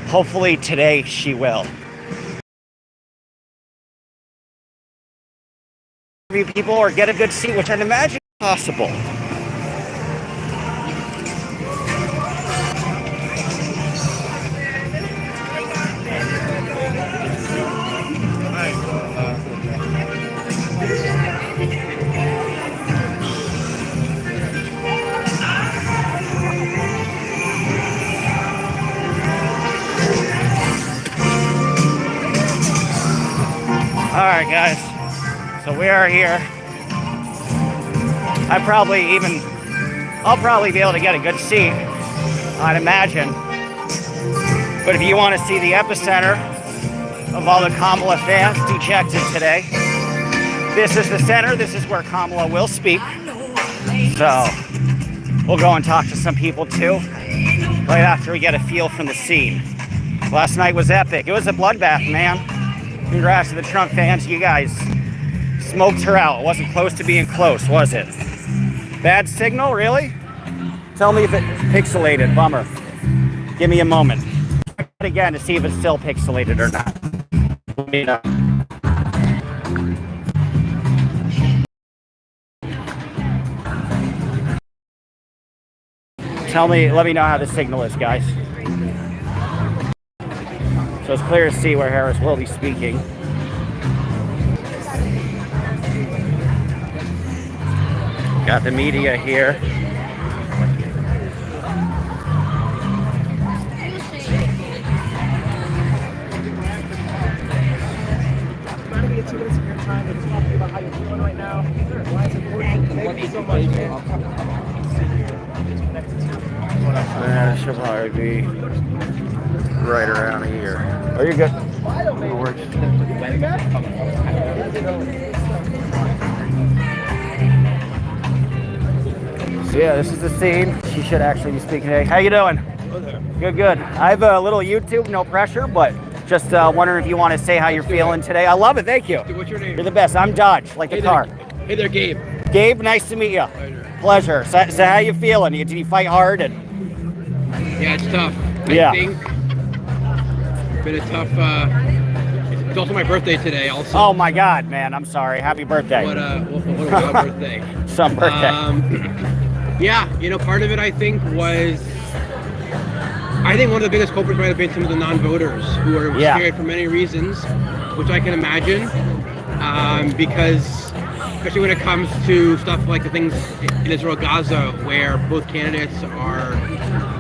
Hopefully today she will. Interview people or get a good seat, which I'd imagine is possible. All right, guys, so we are here. I'll probably be able to get a good seat, I'd imagine. But if you want to see the epicenter of all the Kamala fans dejected today, this is the center. This is where Kamala will speak. So we'll go and talk to some people too, right after we get a feel from the scene. Last night was epic. It was a bloodbath, man. Congrats to the Trump fans. You guys smoked her out. It wasn't close to being close, was it? Bad signal, really? Tell me if it's pixelated. Bummer. Give me a moment. Try it again to see if it's still pixelated or not. Let me know. Let me know how the signal is, guys. So it's clear to see where Harris will be speaking. Got the media here. Trying to get 2 minutes of your time and talk about how you're feeling right now. Why it's important. Thank you so much, man. She'll probably be right around here. Oh, you're good. So yeah, this is the scene. She should actually be speaking today. How you doing? Good, good. I have a little YouTube, no pressure, but just wondering if you want to say how you're feeling today. I love it, thank you. What's your name? You're the best. I'm Dodge, like the car. Hey there, Gabe. Gabe, nice to meet you. Pleasure. So how you feeling? Did you fight hard? Yeah, it's tough. Yeah. I think it's been a tough, it's also my birthday today also. Oh my God, man, I'm sorry. Happy birthday. What a birthday. Some birthday. Yeah, you know, part of it I think was, I think one of the biggest culprits might have been some of the non-voters who are scared for many reasons, which I can imagine, because especially when it comes to stuff like the things in Israel, Gaza, where both candidates are,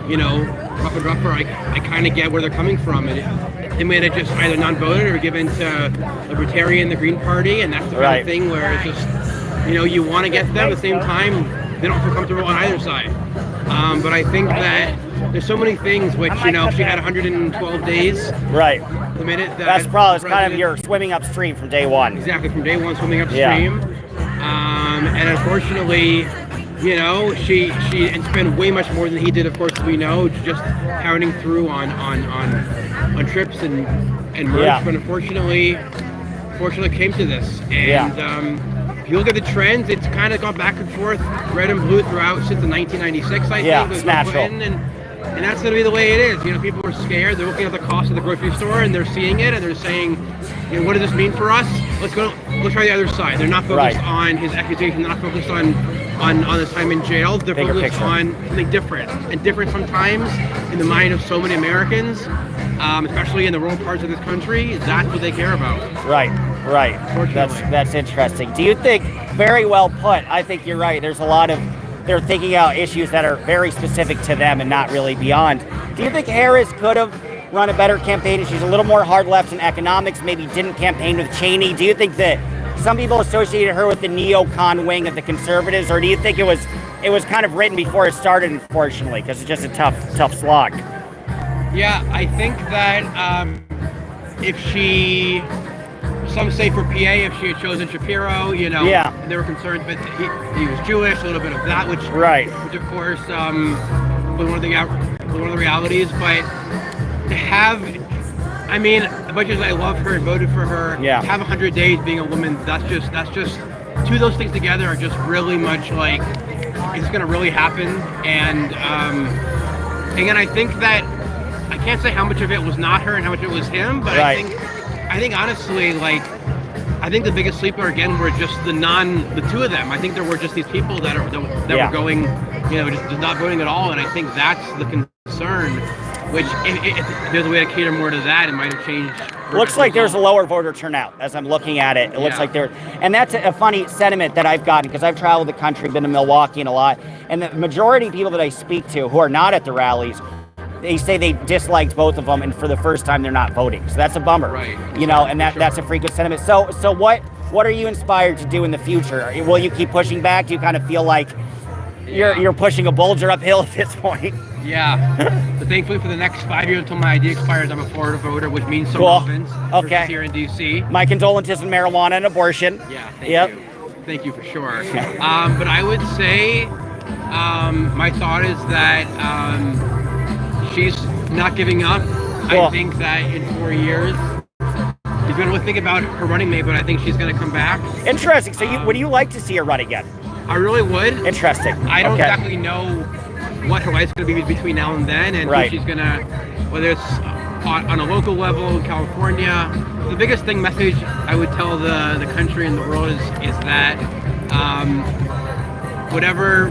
you know, rough and rougher, I kind of get where they're coming from. And they made it just either non-voted or given to Libertarian, the Green Party, and that's the kind of thing where it's just, you know, you want to get to them, at the same time, they don't feel comfortable on either side. But I think that there's so many things which, you know, she had 112 days. Right. The minute that that's probably, it's kind of your swimming upstream from day one. Exactly, from day one, swimming upstream. And unfortunately, you know, she spent way much more than he did, of course, we know, just hounding through on trips and merch, but unfortunately came to this. And if you look at the trends, it's kind of gone back and forth, red and blue throughout since the 1996, I think. It's natural. And that's going to be the way it is. You know, people are scared. They're looking at the cost of the grocery store and they're seeing it and they're saying, you know, what does this mean for us? Let's try the other side. They're not focused on his accusation. They're not focused on his time in jail. They're focused on something different. And different sometimes in the mind of so many Americans, especially in the rural parts of this country, that's what they care about. Right. That's interesting. Do you think, very well put, I think you're right. There's a lot of, they're thinking out issues that are very specific to them and not really beyond. Do you think Harris could have run a better campaign if she's a little more hard left in economics, maybe didn't campaign with Cheney? Do you think that some people associated her with the neocon wing of the conservatives, or do you think it was kind of written before it started, unfortunately, because it's just a tough slog? Yeah, I think that if she, some say for PA, if she had chosen Shapiro, you know, there were concerns, but he was Jewish, a little bit of that, which of course was one of the realities. But to have, I mean, as much as I love her and voted for her, to have 100 days being a woman, that's just two of those things together are just really much like it's going to really happen. And again, I think that I can't say how much of it was not her and how much it was him, but Right. I think honestly, like, I think the biggest sleeper again were just the two of them. I think there were just these people that were going, just not voting at all, and I think that's the concern. Which, if there's a way to cater more to that, it might have changed. Looks like there's a lower voter turnout as I'm looking at it. It looks like there, and that's a funny sentiment that I've gotten because I've traveled the country, been to Milwaukee and a lot, and the majority of people that I speak to who are not at the rallies, they say they disliked both of them, and for the first time they're not voting. So that's a bummer, right? And that's a freaking sentiment. So what are you inspired to do in the future? Will you keep pushing back? Do you kind of feel like you're pushing a boulder uphill at this point? Yeah. But thankfully for the next 5 years until my ID expires, I'm a Florida voter, which means some relevance here in DC. My condolences in marijuana and abortion. Yeah, thank you. Thank you for sure. But I would say my thought is that she's not giving up. Cool. I think that in 4 years, you're going to think about her running mate, but I think she's going to come back. Interesting. So would you like to see her run again? I really would. Interesting. I don't exactly know what her life's going to be between now and then, and who she's going to, whether it's on a local level in California. The biggest message I would tell the country and the world is that whatever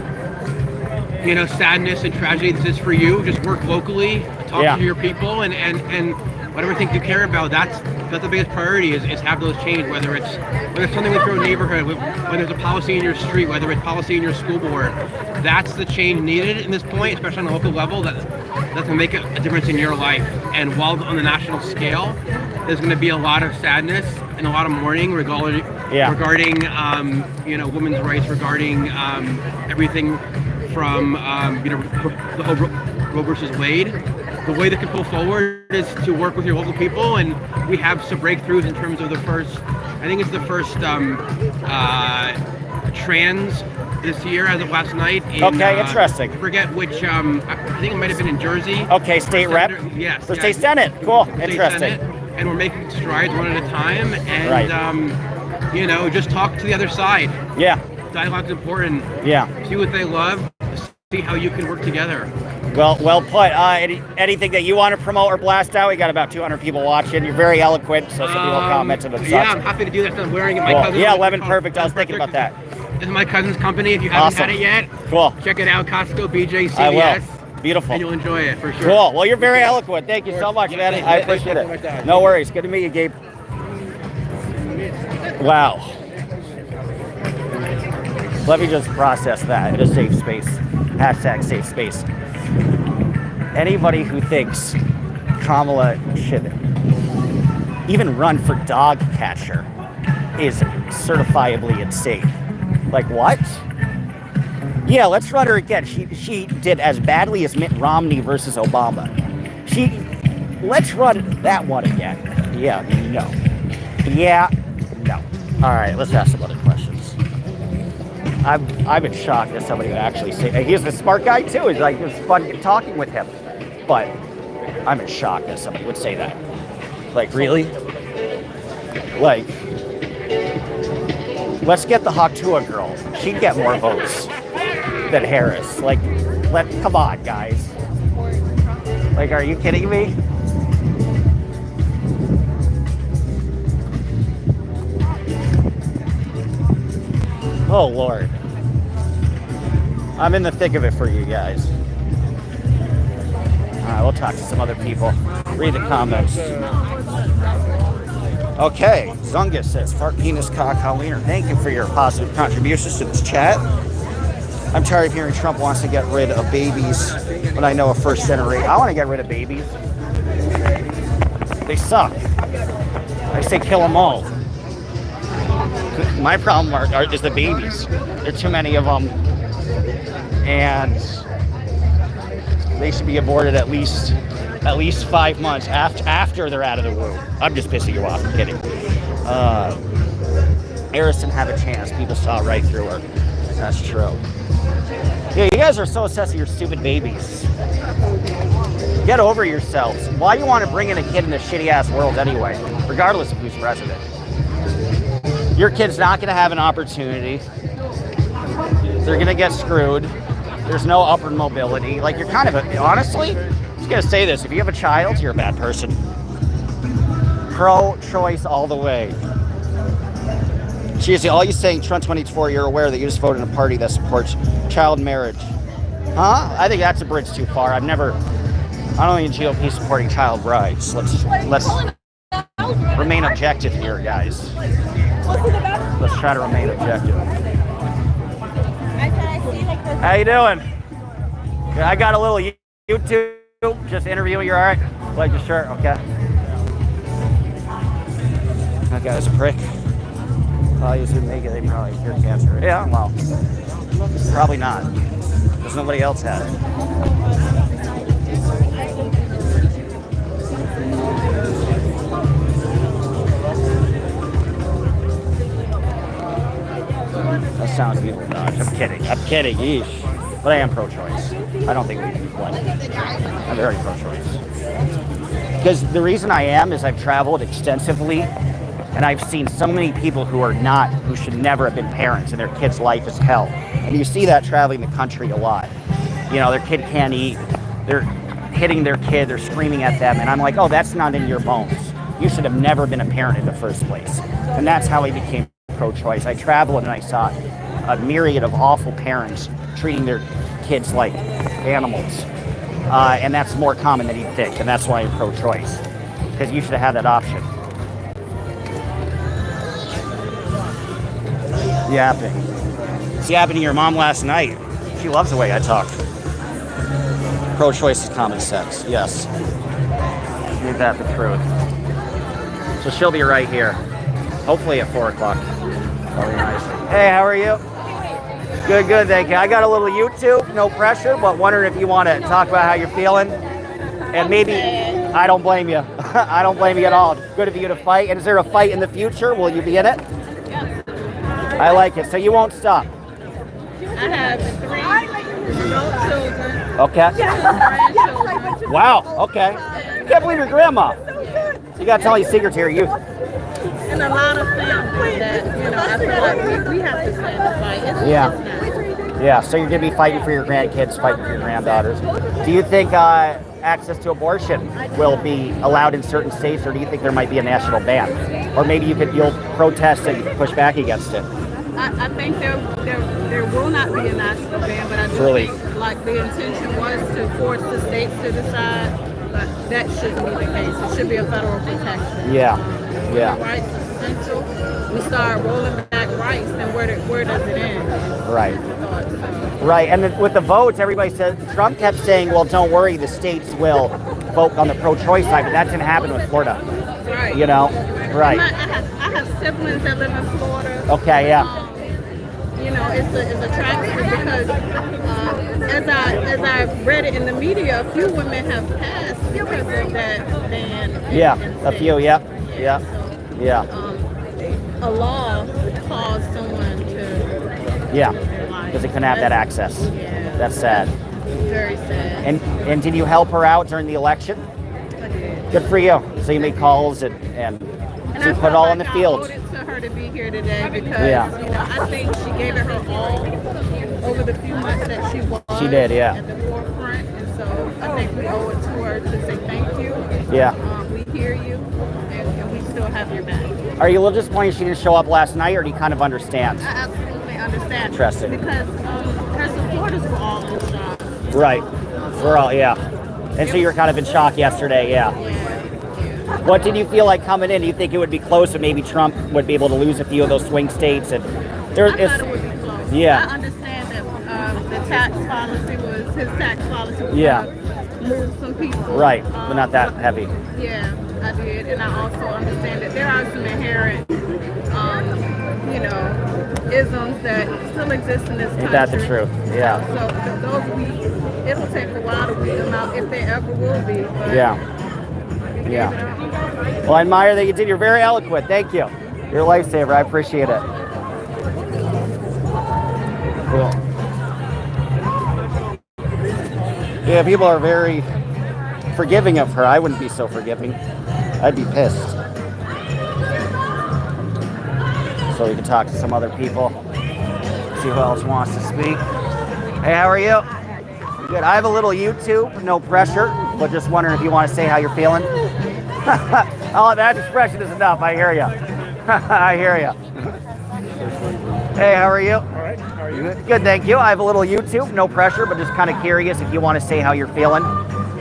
sadness and tragedy this is for you, just work locally, talk to your people, and whatever things you care about, that's the biggest priority is have those change, whether it's something with your neighborhood, whether it's a policy in your street, whether it's policy in your school board. That's the change needed in this point, especially on a local level, that can make a difference in your life. And while on the national scale, there's going to be a lot of sadness and a lot of mourning regarding women's rights, regarding everything from the whole Roe versus Wade. The way that can pull forward is to work with your local people, and we have some breakthroughs in terms of the first trans this year as of last night. Interesting. I forget which, I think it might have been in Jersey. Okay, state rep? Yes. For state senate. Cool. Interesting. Senate, and we're making strides one at a time, and just talk to the other side. Yeah. Dialogue's important. Yeah. See what they love, see how you can work together. Well put. Anything that you want to promote or blast out? We got about 200 people watching. You're very eloquent, so some people commented and such. Yeah, I'm happy to do that. I'm wearing it. My cousin. Yeah, Lemon Perfect. I was thinking about that. This is my cousin's company. If you haven't had it yet, cool. Check it out. Costco, BJ, CVS. I will. Beautiful. And you'll enjoy it for sure. Cool. Well, you're very eloquent. Thank you so much, man. I appreciate it. No worries. Good to meet you, Gabe. Wow. Let me just process that in a safe space. # safe space. Anybody who thinks Kamala should even run for dog catcher is certifiably insane. Like, what? Yeah, let's run her again. She did as badly as Mitt Romney versus Obama. Let's run that one again. Yeah, no. Yeah, no. All right, let's ask some other questions. I've been shocked that somebody would actually say, he's a smart guy too. It's like, it's fun talking with him. But I'm in shock that somebody would say that. Like, really? Like, let's get the Haktua girl. She'd get more votes than Harris. Like, come on, guys. Like, are you kidding me? Oh, Lord. I'm in the thick of it for you guys. All right, we'll talk to some other people. Read the comments. Okay, Zungus says, fart penis cock Halloweener. Thank you for your positive contributions to this chat. I'm tired of hearing Trump wants to get rid of babies when I know a first generation. I want to get rid of babies. They suck. I say kill them all. My problem is the babies. There are too many of them. And they should be aborted at least 5 months after they're out of the womb. I'm just pissing you off. I'm kidding. Eris didn't have a chance. People saw right through her. That's true. Yeah, you guys are so obsessed with your stupid babies. Get over yourselves. Why do you want to bring in a kid in this shitty-ass world anyway, regardless of who's president? Your kid's not going to have an opportunity. They're going to get screwed. There's no upward mobility. Like, you're kind of, honestly, just gonna say this: if you have a child, you're a bad person. Pro-choice all the way. Seriously, all you saying, Trump 24, you're aware that you just voted in a party that supports child marriage. Huh? I think that's a bridge too far. I don't think GOP supporting child rights. Let's remain objective here, guys. Let's try to remain objective. How you doing? I got a little YouTube, just interviewing you, all right? Like your shirt, okay. That guy's a prick. Probably didn't make it, they probably cured cancer. Yeah, well, probably not, because nobody else had it. That sounds evil, Dodge. I'm kidding, yeesh. But I am pro-choice. I don't think we can complain. I'm very pro-choice. Because the reason I am is I've traveled extensively, and I've seen so many people who should never have been parents, and their kid's life is hell. And you see that traveling the country a lot. You know, their kid can't eat, they're hitting their kid, they're screaming at them, and I'm like, oh, that's not in your bones. You should have never been a parent in the first place. And that's how I became pro-choice. I traveled and I saw a myriad of awful parents treating their kids like animals. And that's more common than you'd think, and that's why I'm pro-choice. Because you should have had that option. Yapping. It's yapping to your mom last night. She loves the way I talk. Pro-choice is common sense, yes. Ain't that the truth? So she'll be right here. Hopefully at 4 o'clock. That'll be nice. Hey, how are you? Good, thank you. I got a little YouTube, no pressure, but wondering if you want to talk about how you're feeling. And maybe, I don't blame you. I don't blame you at all. It's good of you to fight. And is there a fight in the future? Will you be in it? Yes. I like it. So you won't stop? I have 3 adult children. Okay. Grandchildren. Wow, okay. I can't believe your grandma. You got to tell these secrets here, you. And a lot of families that, I feel like we have to stand and fight. It's Yeah. just Yeah, so you're going to be fighting for your grandkids, fighting for your granddaughters. Do you think access to abortion will be allowed in certain states, or do you think there might be a national ban? Or maybe you'll protest and push back against it? I think there will not be a national ban, but I do Really? think like the intention was to force the states to decide, but that shouldn't be the case. It should be a federal protection. Yeah. Rights is essential. We start rolling back rights, then where does it end? Right. Right, and with the votes, everybody said, Trump kept saying, well, don't worry, the states will vote on the pro-choice side, but that didn't happen with Florida. Right. You know? Right. I have siblings that live in Florida. Okay, yeah. It's a tragedy because as I read it in the media, a few women have passed because of that ban. Yeah, a few, yeah. A law caused someone to. Yeah, because they couldn't have that access. Yeah. That's sad. Very sad. And did you help her out during the election? I did. Good for you. So you made calls and so you put it all in the field. I voted to her to be here today because Yeah. I think she gave it her all over the few months that she was. She did, yeah. At the forefront, and so I think we owe it to her to say thank you. Yeah. We hear you, and we still have your back. Are you a little disappointed she didn't show up last night, or do you kind of understand? I absolutely understand. Interesting. Because her supporters were all in shock. Right. We're all, yeah. And so you're kind of in shock yesterday, yeah. What did you feel like coming in? Do you think it would be close, and maybe Trump would be able to lose a few of those swing states? And I thought it would be close. Yeah. I understand that his tax policy was Yeah. move some people. Right, but not that heavy. Yeah, I did, and I also understand that there are some inherent, isms that still exist in this country. Ain't that the truth? Yeah. So it'll take a while to weed them out if they ever will be. But Yeah. Well, I admire that you did. You're very eloquent. Thank you. You're a lifesaver. I appreciate it. Cool. Yeah, people are very forgiving of her. I wouldn't be so forgiving. I'd be pissed. So we can talk to some other people. See who else wants to speak. Hey, how are you? Good. I have a little YouTube, no pressure. but just wondering if you want to say how you're feeling. Oh, that expression is enough. I hear you. I hear you. Hey, how are you? All right. How are you? Good, thank you. I have a little YouTube, no pressure, but just kind of curious if you want to say how you're feeling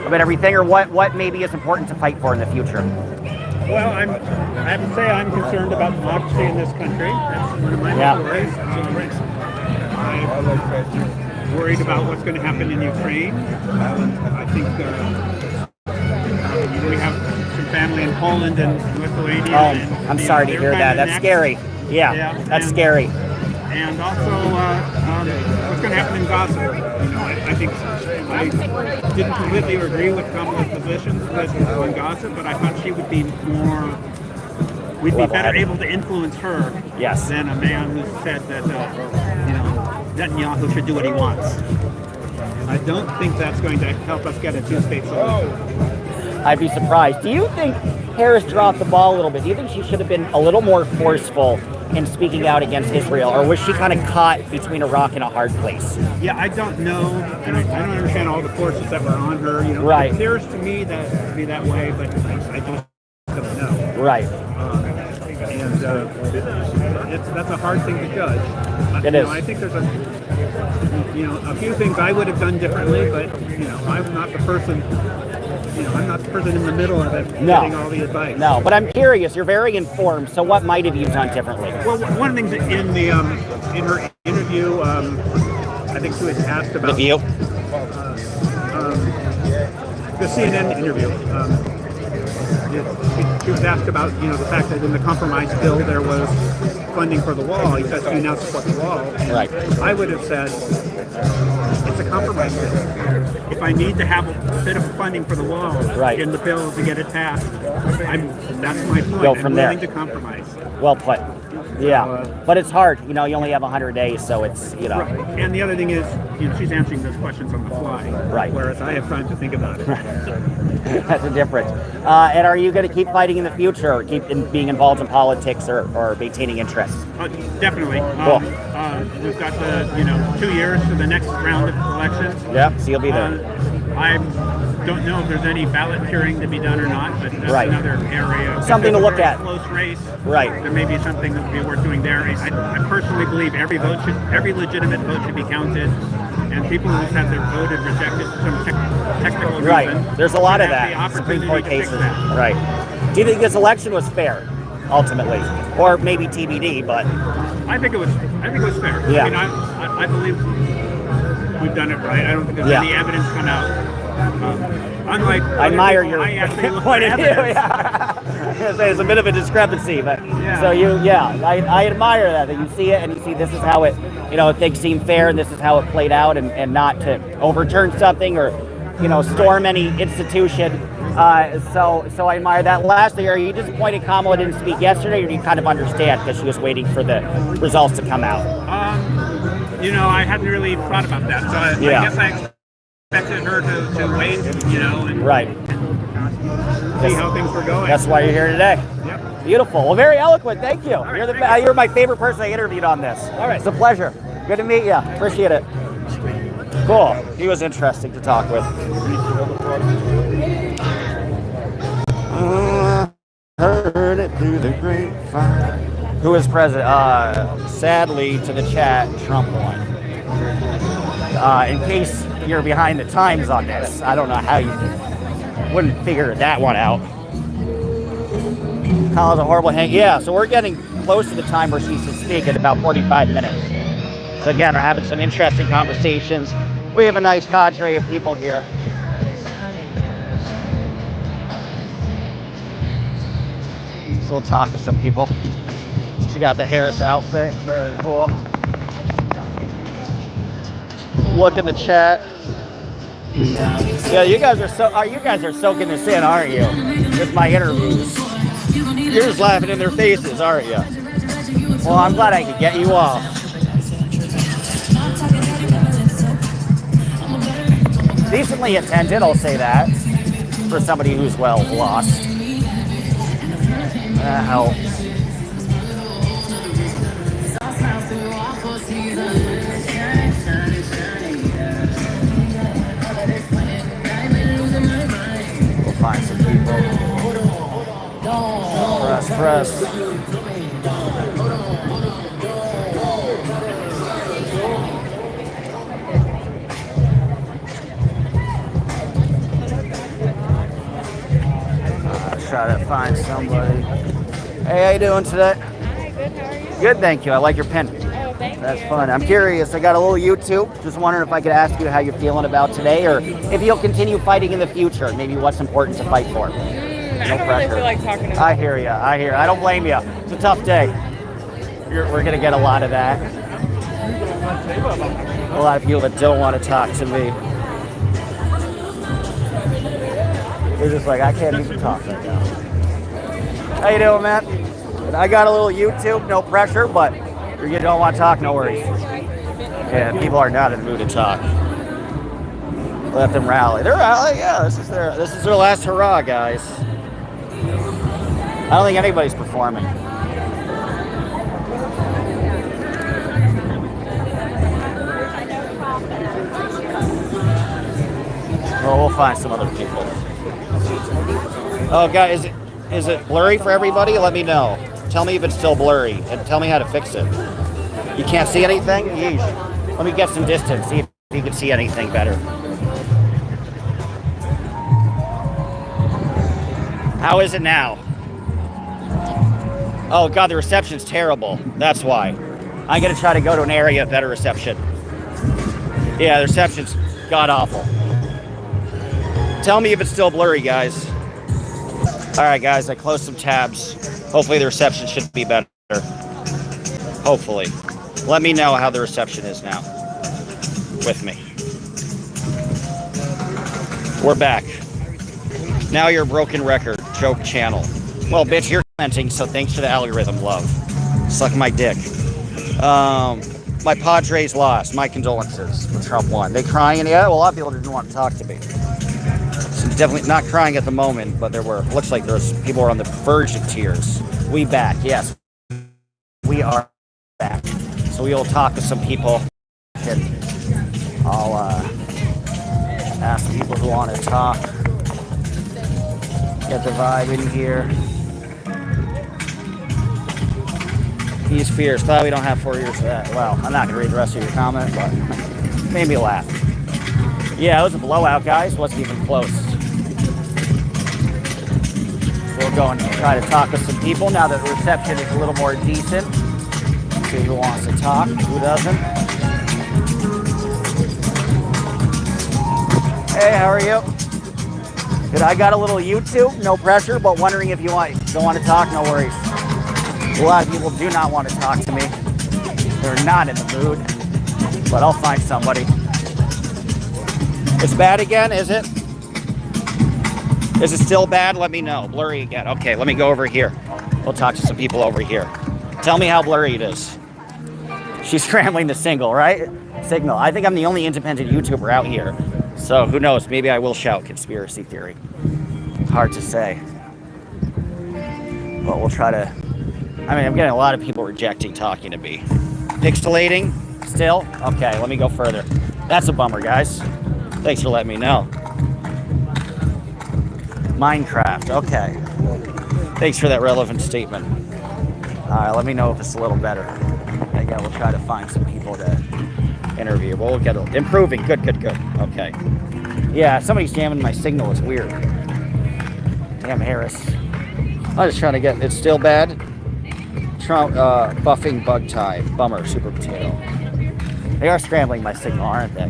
about everything, or what maybe is important to fight for in the future. Well, I have to say I'm concerned about democracy in this country. That's one of my worries. I'm worried about what's going to happen in Ukraine. I think we have some family in Poland and Lithuania. Oh, I'm sorry to hear that. That's scary. Yeah, that's scary. And also, what's going to happen in Gaza? You know, I think I didn't completely agree with Kamala's positions on Gaza, but I thought she would be more. We'd be better able to influence her than a man who said that Netanyahu should do what he wants. I don't think that's going to help us get a two-state solution. I'd be surprised. Do you think Harris dropped the ball a little bit? Do you think she should have been a little more forceful in speaking out against Israel, or was she kind of caught between a rock and a hard place? Yeah, I don't know, and I don't understand all the forces that were on her. You know, it appears to me that to be that way, but I just don't know. Right. That's a hard thing to judge. It is. I think there's a few things I would have done differently, but I'm not the person. I'm not the person in the middle of it getting all the advice. No, but I'm curious. You're very informed. So what might have you done differently? Well, one of the things in the in her interview, I think she was asked about The View. The CNN interview. She was asked about the fact that in the compromise bill there was funding for the wall. He says, "Do you now support the wall?" And right. I would have said, "It's a compromise bill. If I need to have a bit of funding for the wall in the bill to get it passed, that's my point. Go from I'm there. willing to compromise." Well put. Yeah, but it's hard. You only have 100 days, so it's Right. And the other thing is, she's answering those questions on the fly. Right. Whereas I have time to think about it. That's a difference. And are you going to keep fighting in the future, or keep being involved in politics, or maintaining interests? Definitely. Cool. We've got the 2 years to the next round of elections. Yep. So you'll be there. I don't know if there's any ballot curing to be done or not, but that's another area. Something to look at. Close race. Right. There may be something that would be worth doing there. I personally believe every legitimate vote should be counted, and people who have their voted rejected for some technical reason. Right. There's a lot of that. Supreme Court cases. Right. Do you think this election was fair, ultimately, or maybe TBD? But I think it was fair. Yeah. I mean, I believe we've done it right. I don't think there's any evidence come out. Unlike I admire your point of view. There's a bit of a discrepancy, but so I admire that you see it and you see this is how it, things seem fair and this is how it played out, and not to overturn something or, storm any institution. So I admire that. Lastly, are you disappointed Kamala didn't speak yesterday, or do you kind of understand because she was waiting for the results to come out? I hadn't really thought about that, so I guess I expected her to wait, and see how things were going. That's why you're here today. Yep. Beautiful. well, very eloquent. Thank you. Right, You're my favorite person I interviewed on this. All right. It's a pleasure. Good to meet you. Appreciate it. Cool. He was interesting to talk with. Heard it through the grapevine. Who is president? Sadly, to the chat, Trump won. In case you're behind the times on this, I don't know how you wouldn't figure that one out. Kamala's a horrible hang. Yeah, so we're getting close to the time where she's to speak in about 45 minutes. So again, we're having some interesting conversations. We have a nice cadre of people here. So we'll talk to some people. She got the Harris outfit, very cool. Look in the chat. Yeah, you guys are soaking this in, aren't you? With my interviews. You're just laughing in their faces, aren't you? Well, I'm glad I could get you off. Decently attended, I'll say that, for somebody who's, well, lost. That helps. find some people. Press. Try to find somebody. Hey, how you doing today? Hi, good. How are you? Good, thank you. I like your pen. Oh, thank That's you. fun. I'm curious. I got a little YouTube. Just wondering if I could ask you how you're feeling about today, or if you'll continue fighting in the future. Maybe what's important to fight for. I don't really feel like talking about I hear you. I don't blame you. It's a tough day. We're gonna get a lot of that. A lot of people that don't want to talk to me. They're just like, I can't even talk right now. How you doing, man? I got a little YouTube, no pressure, but if you don't want to talk, no worries. Yeah, people are not in the mood to talk. Let them rally. They're rallying, yeah. This is their last hurrah, guys. I don't think anybody's performing. Well, we'll find some other people. Oh, guys, is it blurry for everybody? Let me know. Tell me if it's still blurry, and tell me how to fix it. You can't see anything? Yeesh. Let me get some distance, see if you can see anything better. How is it now? Oh, God, the reception's terrible. That's why. I'm going to try to go to an area of better reception. Yeah, the reception's god-awful. Tell me if it's still blurry, guys. All right, guys, I closed some tabs. Hopefully the reception should be better. Hopefully. Let me know how the reception is now. With me. We're back. Now you're a broken record. Joke channel. Well, bitch, you're commenting, so thanks for the algorithm, love. Suck my dick. My Padres lost. My condolences. Trump won. They crying? Yeah, well, a lot of people didn't want to talk to me. Definitely not crying at the moment, but looks like there's people are on the verge of tears. We back, yes. We are back. So we will talk to some people. And I'll ask people who want to talk. Get the vibe in here. He's fierce. Glad we don't have 4 years of that. Well, I'm not going to read the rest of your comment, but made me laugh. Yeah, it was a blowout, guys. Wasn't even close. We'll go and try to talk to some people now that the reception is a little more decent. See who wants to talk, who doesn't. Hey, how are you? Good, I got a little YouTube, no pressure, but wondering if you don't want to talk, no worries. A lot of people do not want to talk to me. They're not in the mood, but I'll find somebody. It's bad again, is it? Is it still bad? Let me know. Blurry again. Okay, let me go over here. We'll talk to some people over here. Tell me how blurry it is. She's scrambling the signal. I think I'm the only independent YouTuber out here. So who knows? Maybe I will shout conspiracy theory. Hard to say. But we'll try to... I'm getting a lot of people rejecting talking to me. Pixelating? Still? Okay, let me go further. That's a bummer, guys. Thanks for letting me know. Minecraft, okay. Thanks for that relevant statement. All right, let me know if it's a little better. Again, we'll try to find some people to interview. We'll get it. Improving, good. Okay. Yeah, somebody's jamming my signal. It's weird. Damn, Harris. I'm just trying to get, it's still bad. Trump, buffing bug tie. Bummer, super potato. They are scrambling my signal, aren't they?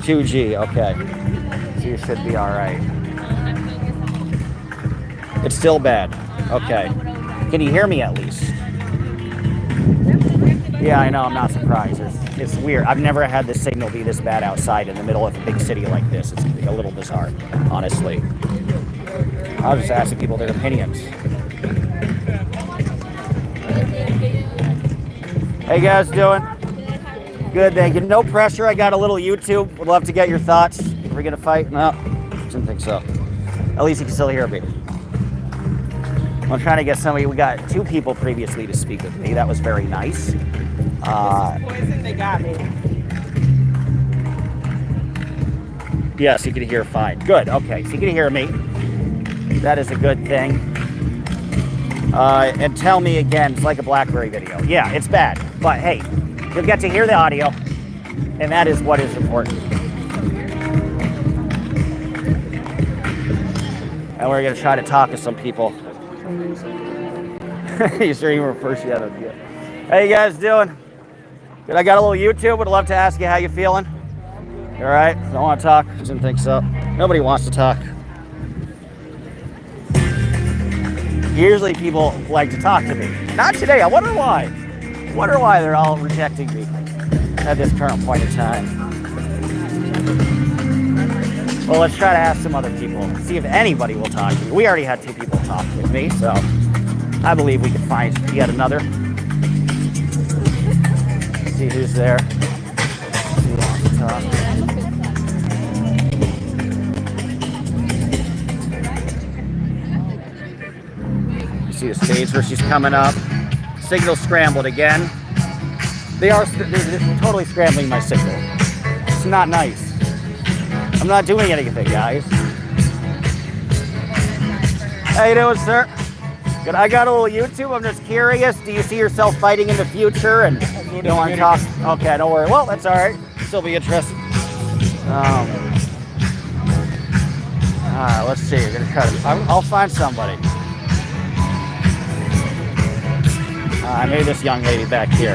2G, okay. So you should be all right. It's still bad. Okay. Can you hear me at least? Yeah, I know. I'm not surprised. It's weird. I've never had the signal be this bad outside in the middle of a big city like this. It's a little bizarre, honestly. I was just asking people their opinions. How you guys doing? Good, thank you. No pressure. I got a little YouTube. Would love to get your thoughts. Are we gonna fight? No, didn't think so. At least you can still hear me. I'm trying to get somebody. We got 2 people previously to speak with me. That was very nice. Poison, they got me. Yes, you can hear fine. Good. Okay, so you can hear me. That is a good thing. And tell me again, it's like a BlackBerry video. Yeah, it's bad, but hey, you'll get to hear the audio, and that is what is important. And we're gonna try to talk to some people. You sure you were first yet? How you guys doing? Good. I got a little YouTube. Would love to ask you how you feeling. You all right? Don't want to talk? Didn't think so. Nobody wants to talk. Usually people like to talk to me. Not today. I wonder why. I wonder why they're all rejecting me at this current point in time. Well, let's try to ask some other people. See if anybody will talk to me. We already had 2 people talk with me, so I believe we can find yet another. See who's there. See who wants to talk. See the stage where she's coming up. Signal scrambled again. They're totally scrambling my signal. It's not nice. I'm not doing anything, guys. How you doing, sir? Good. I got a little YouTube. I'm just curious. Do you see yourself fighting in the future? And you don't want to talk? Okay, don't worry. Well, that's all right. Still be interested. All right, let's see. We're gonna try to. I'll find somebody. Maybe this young lady back here.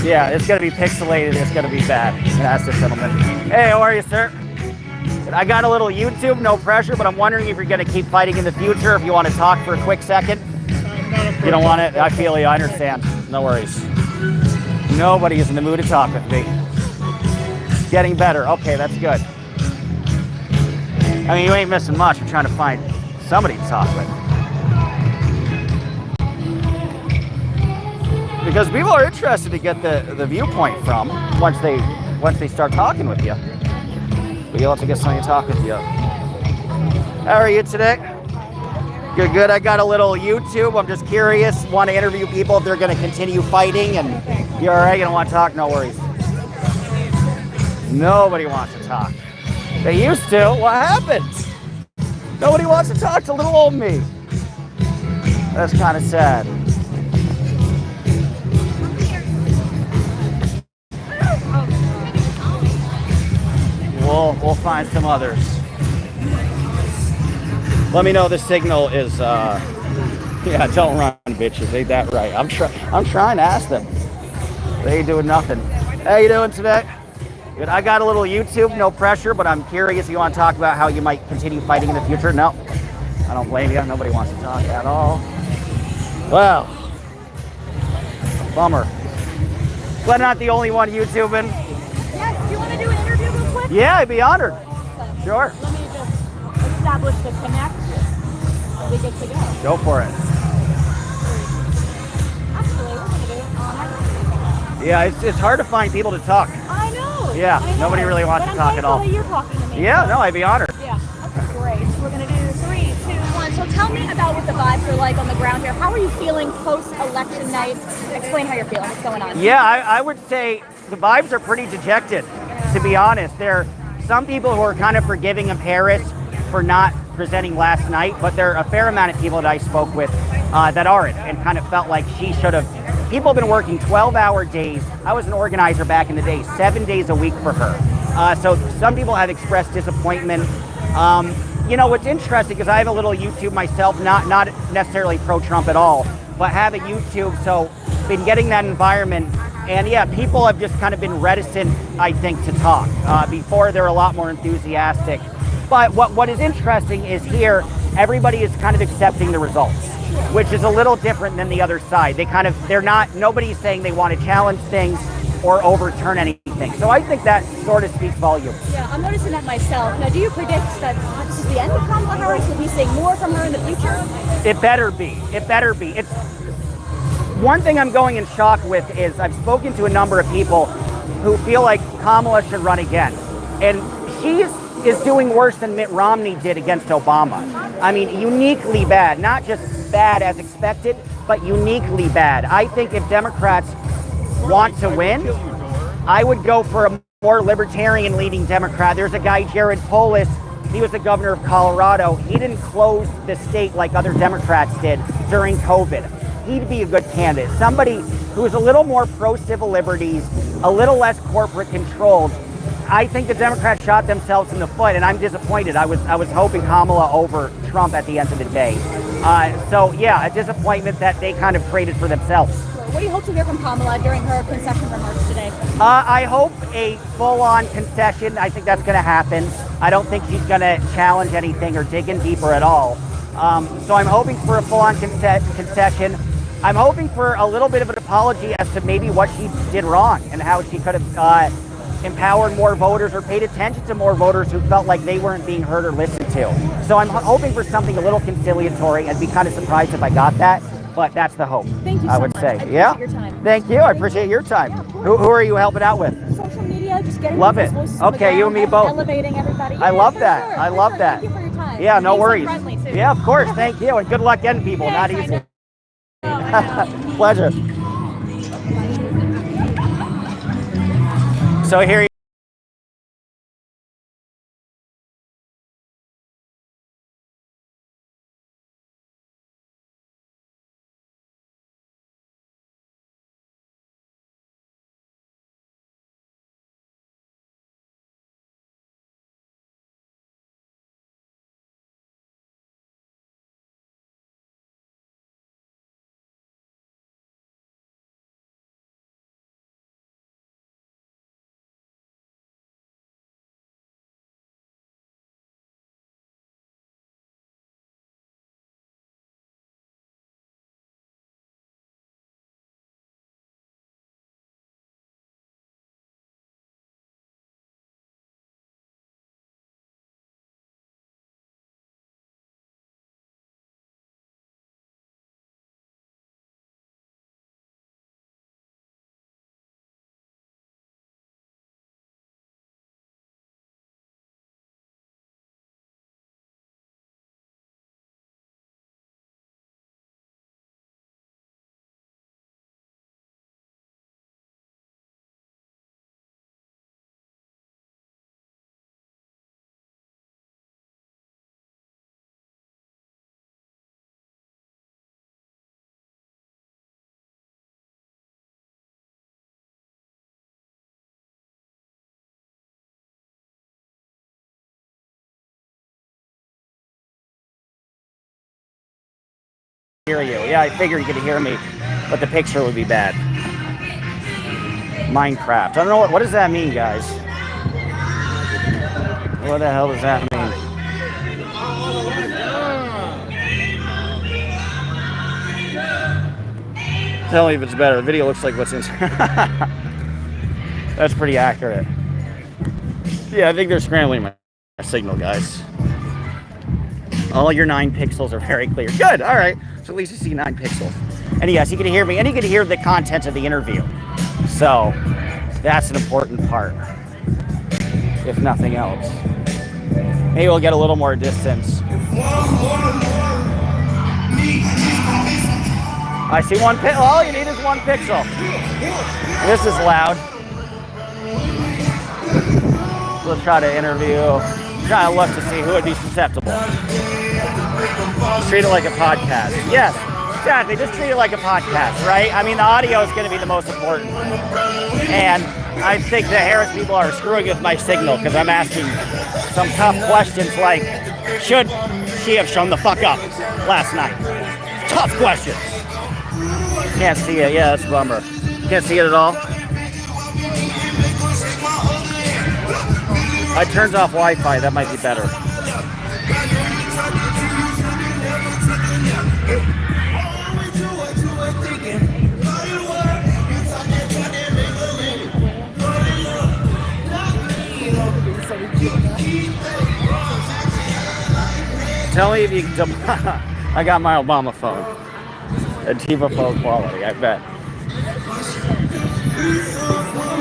Yeah, it's gonna be pixelated. It's gonna be bad. I'm gonna ask this gentleman. Hey, how are you, sir? I got a little YouTube, no pressure, but I'm wondering if you're gonna keep fighting in the future. If you want to talk for a quick second. You don't want it? I feel you. I understand. No worries. Nobody is in the mood to talk with me. Getting better. Okay, that's good. I mean, you ain't missing much. I'm trying to find somebody to talk with. Because people are interested to get the viewpoint from once they start talking with you. But you'll have to get somebody to talk with you. How are you today? Good, good. I got a little YouTube. I'm just curious. Want to interview people if they're going to continue fighting. And you all right? You don't want to talk? No worries. Nobody wants to talk. They used to. What happened? Nobody wants to talk to little old me. That's kind of sad. We'll find some others. Let me know the signal is yeah, don't run, bitches. Ain't that right? I'm trying to ask them. They ain't doing nothing. How you doing today? Good. I got a little YouTube, no pressure, but I'm curious if you want to talk about how you might continue fighting in the future. No, I don't blame you. Nobody wants to talk at all. Well, bummer. But not the only one YouTubing. Yes, do you want to do an interview real quick? Yeah, I'd be honored. Sure. Let me just establish the connect. We get to go. Go for it. Actually, we're going to do it on our... Yeah, it's hard to find people to talk. I know. Yeah, I know. nobody really wants But to talk at all. I'm thankful that you're talking to me. Yeah, no, I'd be honored. Yeah, okay, great. We're going to do 3, 2, 1. So tell me about what the vibes are like on the ground here. How are you feeling post-election night? Explain how you're feeling. What's going on? Yeah, I would say the vibes are pretty dejected, to be honest. There are some people who are kind of forgiving of Harris for not presenting last night, but there are a fair amount of people that I spoke with that aren't and kind of felt like she should have. People have been working 12-hour days. I was an organizer back in the day, 7 days a week for her. So some people have expressed disappointment. You know, what's interesting is I have a little YouTube myself, not necessarily pro-Trump at all, but have a YouTube, so been getting that environment. And yeah, people have just kind of been reticent, I think, to talk. Before, they're a lot more enthusiastic. But what is interesting is here, everybody is kind of accepting the results, which is a little different than the other side. Nobody's saying they want to challenge things or overturn anything. So I think that sort of speaks volumes. Yeah, I'm noticing that myself. Now, do you predict that this is the end of Kamala Harris? Will we see more from her in the future? It better be. It better be. It's one thing I'm going in shock with is I've spoken to a number of people who feel like Kamala should run again. And she is doing worse than Mitt Romney did against Obama. I mean, uniquely bad. Not just bad as expected, but uniquely bad. I think if Democrats want to win, I would go for a more libertarian-leaning Democrat. There's a guy, Jared Polis. He was the governor of Colorado. He didn't close the state like other Democrats did during COVID. He'd be a good candidate. Somebody who's a little more pro-civil liberties, a little less corporate controlled. I think the Democrats shot themselves in the foot, and I'm disappointed. I was hoping Kamala over Trump at the end of the day. So yeah, a disappointment that they kind of created for themselves. What do you hope to hear from Kamala during her concession remarks today? I hope a full-on concession. I think that's going to happen. I don't think she's going to challenge anything or dig in deeper at all. So I'm hoping for a full-on concession. I'm hoping for a little bit of an apology as to maybe what she did wrong and how she could have empowered more voters or paid attention to more voters who felt like they weren't being heard or listened to. So I'm hoping for something a little conciliatory. I'd be kind of surprised if I got that, but that's the hope. Thank you so I would much. say. I appreciate Yeah. your time. Thank you. I appreciate your time. Yeah, of course. Who are you helping out with? Social media, just getting Love people's it. voices on the Okay, you and ground me and both. elevating everybody. I Yeah, love for that. sure, I for love sure. that. Thank you for your time. Yeah, no Being so worries. friendly, too. Yeah, of course. Thank you. And good luck getting people. Thanks, Not I easy. know. Oh, I know. Pleasure. So here you hear you. Yeah, I figured you could hear me, but the picture would be bad. Minecraft. I don't know what does that mean, guys? What the hell does that mean? Tell me if it's better. The video looks like what's in. That's pretty accurate. Yeah, I think they're scrambling my signal, guys. All your 9 pixels are very clear. Good. All right. So at least you see 9 pixels. And yes, you can hear me, and you can hear the content of the interview. So that's an important part, if nothing else. Maybe we'll get a little more distance. I see 1 pixel. All you need is 1 pixel. This is loud. We'll try to interview. Trying to look to see who would be susceptible. Treat it like a podcast. Yes, exactly. Just treat it like a podcast, right? I mean, the audio is going to be the most important. And I think the Harris people are screwing with my signal because I'm asking some tough questions like, should she have shown the fuck up last night? Tough questions. Can't see it. Yeah, that's a bummer. Can't see it at all. I turned off Wi-Fi. That might be better. Tell me if you can. I got my Obama phone. Antifa phone quality, I bet.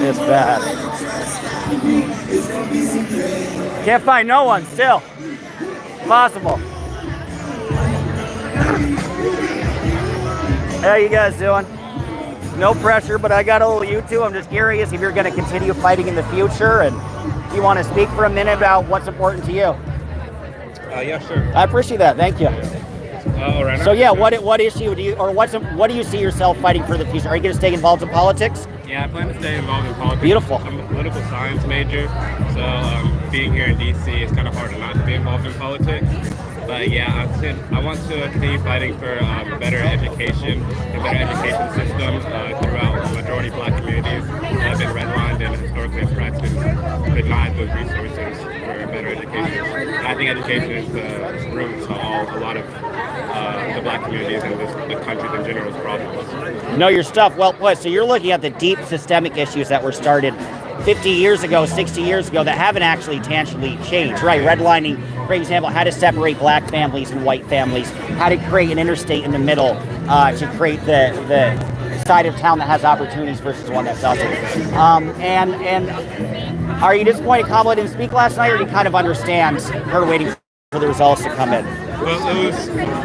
It's bad. Can't find no one still. Possible. How you guys doing? No pressure, but I got a little YouTube. I'm just curious if you're going to continue fighting in the future, and you want to speak for a minute about what's important to you. Yeah, sure. I appreciate that. Thank you. Right So yeah, what issue do you, or what do you see yourself fighting for the future? Are you going to stay involved in politics? Yeah, I plan to stay involved in politics. Beautiful. I'm a political science major, so being here in DC, it's kind of hard to not be involved in politics. But yeah, I want to continue fighting for better education and better education systems throughout majority Black communities that have been redlined and historically oppressed and denied those resources for better education. And I think education is the root to a lot of the Black communities and the countries in general's problems. Know your stuff. Well put. So you're looking at the deep systemic issues that were started 50 years ago, 60 years ago that haven't actually tangibly changed, right? Redlining, for example, how to separate Black families and white families, how to create an interstate in the middle to create the side of town that has opportunities versus one that doesn't. And are you disappointed Kamala didn't speak last night, or do you kind of understand her waiting for the results to come in? Well,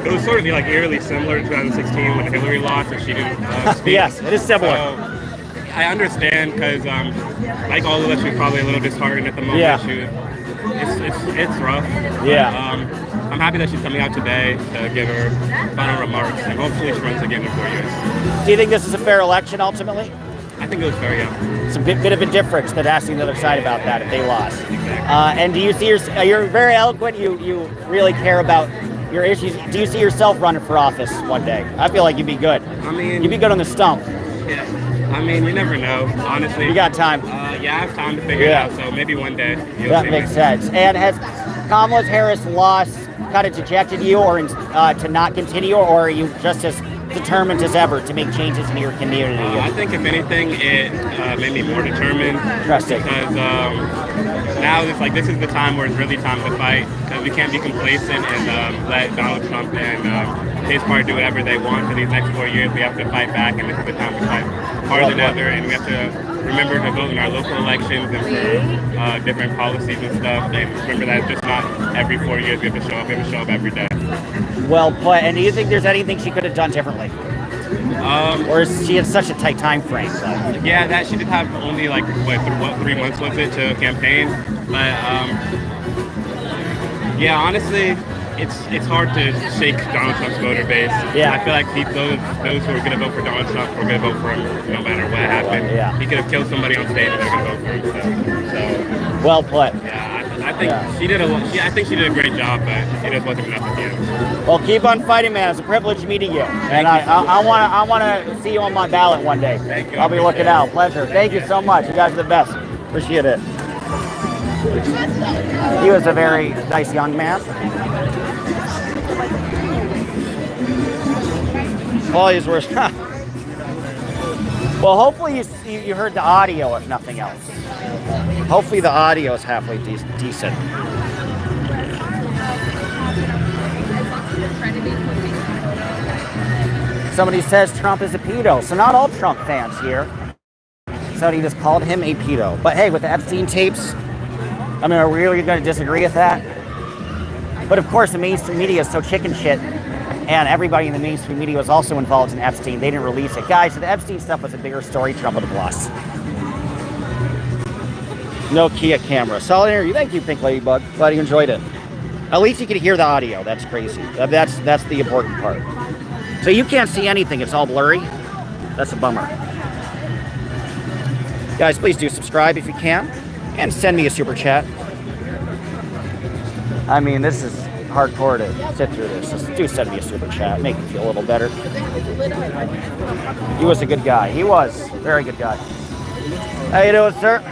it was sort of like eerily similar to 2016 when Hillary lost and she didn't speak. Yes, it is similar. So, I understand because, like all of us, we're probably a little disheartened at the moment. Yeah. It's rough. Yeah. I'm happy that she's coming out today to give her final remarks, and hopefully she runs again in 4 years. Do you think this is a fair election ultimately? I think it was fair, yeah. It's a bit of a difference than asking the other side about that if they lost. Exactly. And do you see you're very eloquent. You really care about your issues. Do you see yourself running for office one day? I feel like you'd be good. I mean, you'd be good on the stump. Yeah. I mean, you never know, honestly. You got time. Yeah, I have time to figure it out, so maybe one day you'll that see makes me. sense. And has Kamala Harris' loss kind of dejected you, or to not continue, or are you just as determined as ever to make changes in your community? I think if anything, it made me more determined. Interesting. Because now it's like this is the time where it's really time to fight. Because we can't be complacent and let Donald Trump and his party do whatever they want for these next 4 years. We have to fight back, and this is the time to fight harder than ever. And we have to remember to vote in our local elections and for different policies and stuff. And remember that it's just not every 4 years we have to show up. We have to show up every day. Well put. And do you think there's anything she could have done differently? Or is she in such a tight time frame? So? Yeah, that she did have only like what 3 months was it to campaign, but yeah, honestly, it's hard to shake Donald Trump's voter base. Yeah. I feel like those who are going to vote for Donald Trump are going to vote for him no matter what happened. Yeah. He could have killed somebody on stage and they're going to vote for him. So well put. yeah, I think she did I think she did a great job, but it just wasn't enough at the end. Well, keep on fighting, man. It's a privilege meeting you, and I want to see you on my ballot one day. Thank you. I'll be looking out. Pleasure. Thank you so much. You guys are the best. Appreciate it. He was a very nice young man. All these were. Well, hopefully you heard the audio, if nothing else. Hopefully the audio is halfway decent. Somebody says Trump is a pedo. So not all Trump fans here. Somebody just called him a pedo. But hey, with the Epstein tapes, I mean, are we really going to disagree with that? But of course, the mainstream media is so chicken shit. And everybody in the mainstream media was also involved in Epstein. They didn't release it. Guys, the Epstein stuff was a bigger story. Trump would have lost. No Kia camera. Solid interview. Thank you, Pink Ladybug. Glad you enjoyed it. At least you could hear the audio. That's crazy. That's the important part. So you can't see anything. It's all blurry. That's a bummer. Guys, please do subscribe if you can. And send me a super chat. I mean, this is hardcore to sit through this. Just do send me a super chat. Make me feel a little better. He was a good guy. He was. Very good guy. How you doing, sir?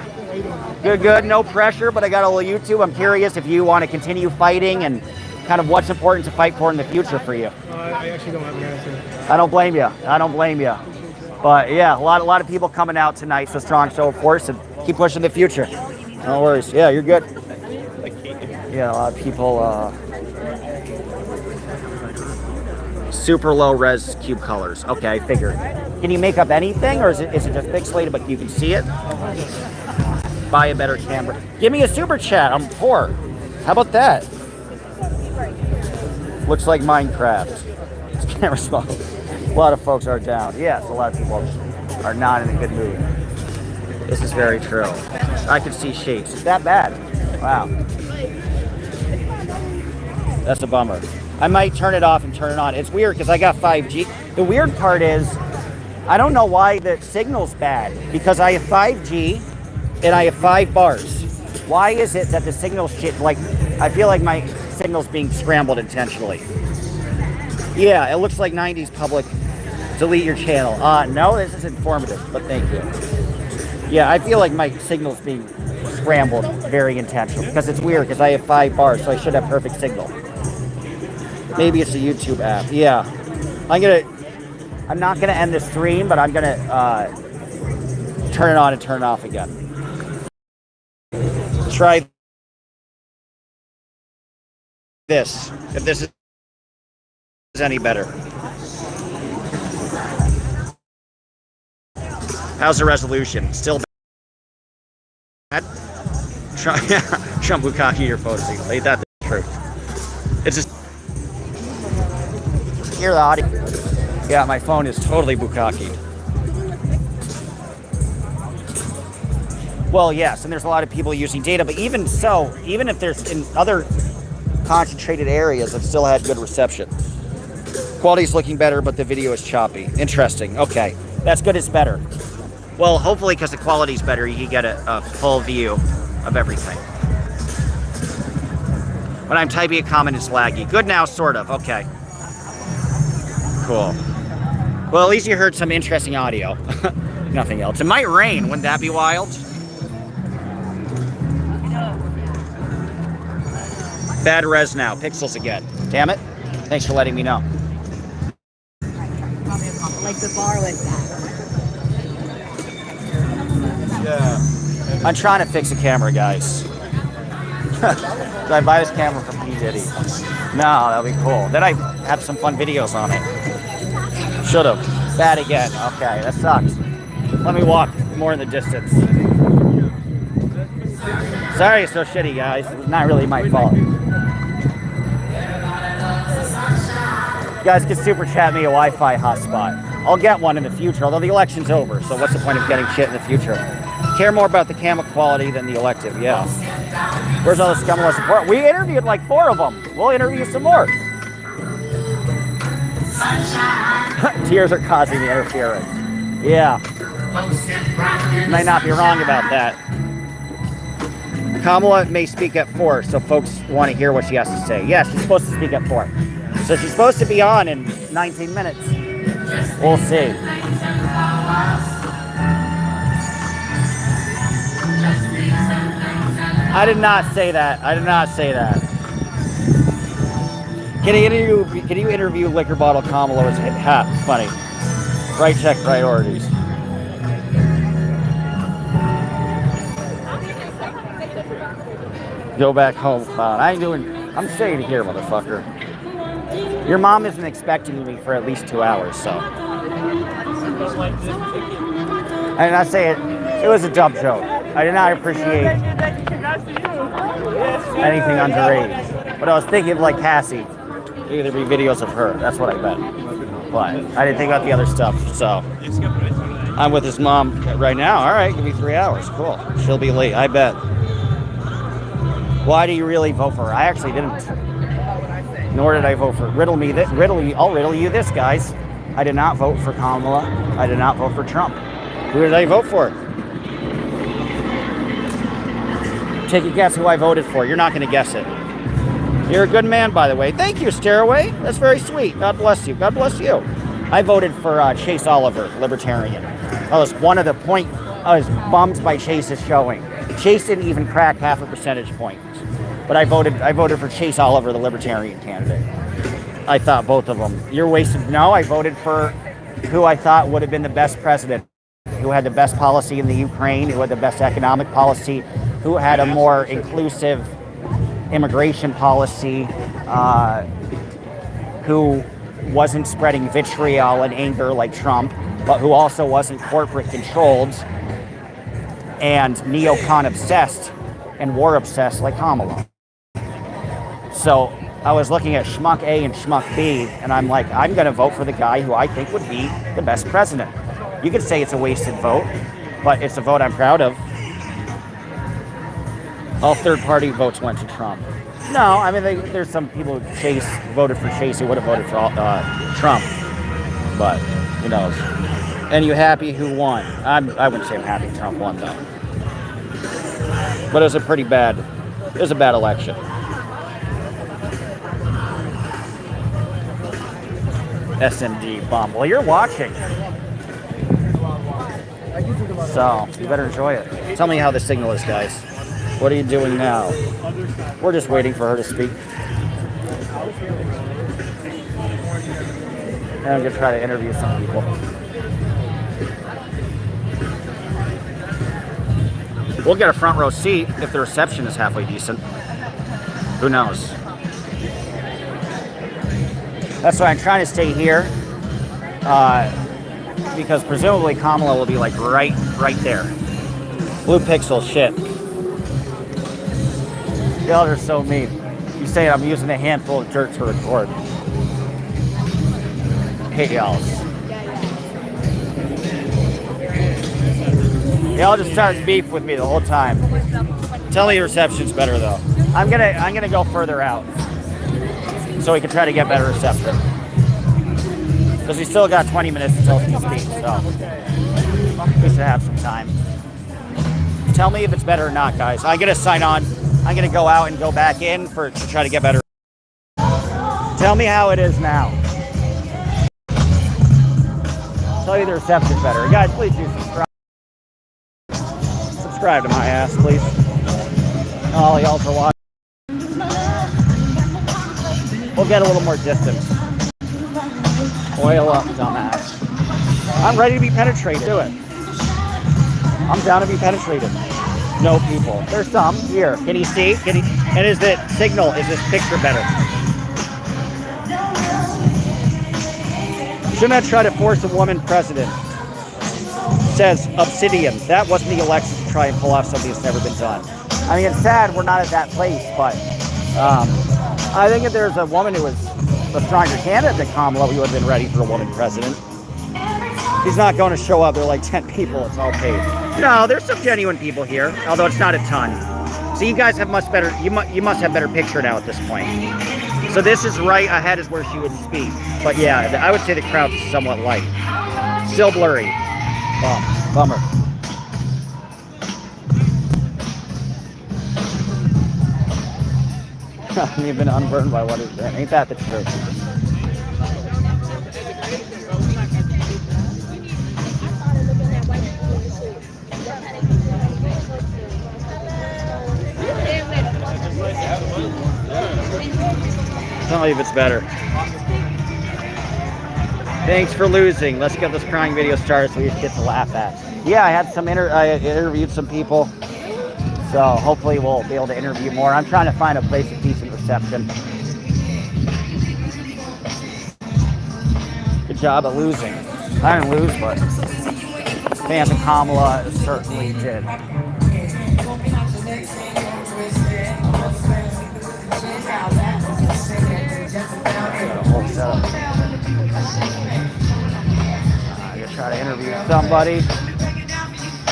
Good. No pressure, but I got a little YouTube. I'm curious if you want to continue fighting and kind of what's important to fight for in the future for you. I actually don't have an answer. I don't blame you. But yeah, a lot of people coming out tonight. So strong show of force, and keep pushing the future. No worries. Yeah, you're good. Yeah, a lot of people. Super low res cube colors. Okay, I figured. Can you make up anything, or is it just pixelated but you can see it? Buy a better camera. Give me a super chat. I'm poor. How about that? Looks like Minecraft. It's camera small. A lot of folks are down. Yes, a lot of people. are not in a good mood. This is very true. I can see shapes. It's that bad. Wow. That's a bummer. I might turn it off and turn it on. It's weird because I got 5G. The weird part is, I don't know why the signal's bad, because I have 5G and I have 5 bars. Why is it that the signal's shit? Like, I feel like my signal's being scrambled intentionally. Yeah, it looks like 90s public. Delete your channel. No, this is informative, but thank you. Yeah, I feel like my signal's being scrambled very intentionally because it's weird because I have 5 bars, so I should have perfect signal. Maybe it's a YouTube app. Yeah, I'm not gonna end the stream, but I'm gonna turn it on and turn it off again. Try this, if this is any better. How's the resolution? Still bad? Trump Bukaki your photos. Ain't that the truth? It's just hear the audio. Yeah, my phone is totally Bukaki. Well, yes, and there's a lot of people using data, but even so, even if there's in other concentrated areas, I've still had good reception. Quality's looking better, but the video is choppy. Interesting. Okay, that's good. It's better. Well, hopefully, because the quality's better, you can get a full view of everything. When I'm typing a comment, it's laggy. Good now, sort of. Okay. Cool. Well, at least you heard some interesting audio. Nothing else. It might rain. Wouldn't that be wild? Bad res now. Pixels again. Damn it. Thanks for letting me know. Like the bar like that. Yeah. I'm trying to fix a camera, guys. Did I buy this camera from P. Diddy? No, that'll be cool. Then I have some fun videos on it. Should've. Bad again. Okay, that sucks. Let me walk more in the distance. Sorry it's so shitty, guys. It's not really my fault. You guys can super chat me a Wi-Fi hotspot. I'll get one in the future, although the election's over, so what's the point of getting shit in the future? Care more about the camera quality than the elective, yeah. Where's all the Kamala support? We interviewed like 4 of them. We'll interview some more. Tears are causing the interference. Yeah. You might not be wrong about that. Kamala may speak at 4, so folks want to hear what she has to say. Yeah, she's supposed to speak at 4. So she's supposed to be on in 19 minutes. We'll see. I did not say that. I did not say that. Can you interview liquor bottle Kamala? Ha, funny. Right check priorities. Go back home. I'm staying here, motherfucker. Your mom isn't expecting me for at least 2 hours, so. I did not say it. It was a dumb joke. I did not appreciate anything underage. But I was thinking of like Cassie. There'd be videos of her. That's what I meant. But I didn't think about the other stuff, so. I'm with his mom right now. All right, give me 3 hours. Cool. She'll be late, I bet. Why do you really vote for her? I actually didn't. Nor did I vote for her. I'll riddle you this, guys. I did not vote for Kamala. I did not vote for Trump. Who did I vote for? Take a guess who I voted for. You're not going to guess it. You're a good man, by the way. Thank you, Stairway. That's very sweet. God bless you. God bless you. I voted for Chase Oliver, Libertarian. I was one of the I was bummed by Chase's showing. Chase didn't even crack half a percentage point. But I voted for Chase Oliver, the Libertarian candidate. I thought both of them. You're wasted. No, I voted for who I thought would have been the best president, who had the best policy in the Ukraine, who had the best economic policy, who had a more inclusive immigration policy, who wasn't spreading vitriol and anger like Trump, but who also wasn't corporate controlled and neocon obsessed and war obsessed like Kamala. So I was looking at Schmuck A and Schmuck B, and I'm like, I'm going to vote for the guy who I think would be the best president. You could say it's a wasted vote, but it's a vote I'm proud of. All third-party votes went to Trump. No, I mean, there's some people who voted for Chase who would have voted for Trump. But, who knows? And you happy who won? I wouldn't say I'm happy Trump won, though. But it was a bad election. SMD bum. Well, you're watching. So, you better enjoy it. Tell me how the signal is, guys. What are you doing now? We're just waiting for her to speak. And I'm going to try to interview some people. We'll get a front row seat if the reception is halfway decent. Who knows? That's why I'm trying to stay here. Because presumably Kamala will be like right there. Blue pixel shit. Y'all are so mean. You say I'm using a handful of dirt to record. Hey, y'all. Y'all just started beef with me the whole time. Tell me the reception's better though. I'm gonna go further out so we can try to get better reception. Because we still got 20 minutes until she speaks, so we should have some time. Tell me if it's better or not, guys. I'm gonna sign on. I'm gonna go out and go back in to try to get better. Tell me how it is now. Tell you the reception's better. Guys, please do subscribe. Subscribe to my ass, please. All y'all for watching. We'll get a little more distance. Oil up, dumbass. I'm ready to be penetrated. Do it. I'm down to be penetrated. No people. There's some here. Can you see? And is the signal? Is this picture better? Shouldn't have tried to force a woman president. Says Obsidian. That wasn't the election to try and pull off something that's never been done. I mean, it's sad we're not at that place, but I think if there's a woman who was a stronger candidate than Kamala, we would have been ready for a woman president. He's not going to show up. There are like 10 people. It's all paid. No, there's some genuine people here, although it's not a ton. So you guys have much better. You must have better picture now at this point. So this is right ahead is where she would speak. But yeah, I would say the crowd's somewhat light. Still blurry. Bummer. You've been unburned by what is that? Ain't that the truth? Tell me if it's better. Thanks for losing. Let's get this crying video started so we get to laugh at. Yeah, I had I interviewed some people. So hopefully we'll be able to interview more. I'm trying to find a place with decent reception. Good job at losing. I didn't lose, but fans of Kamala certainly did. I'm gonna try to interview somebody.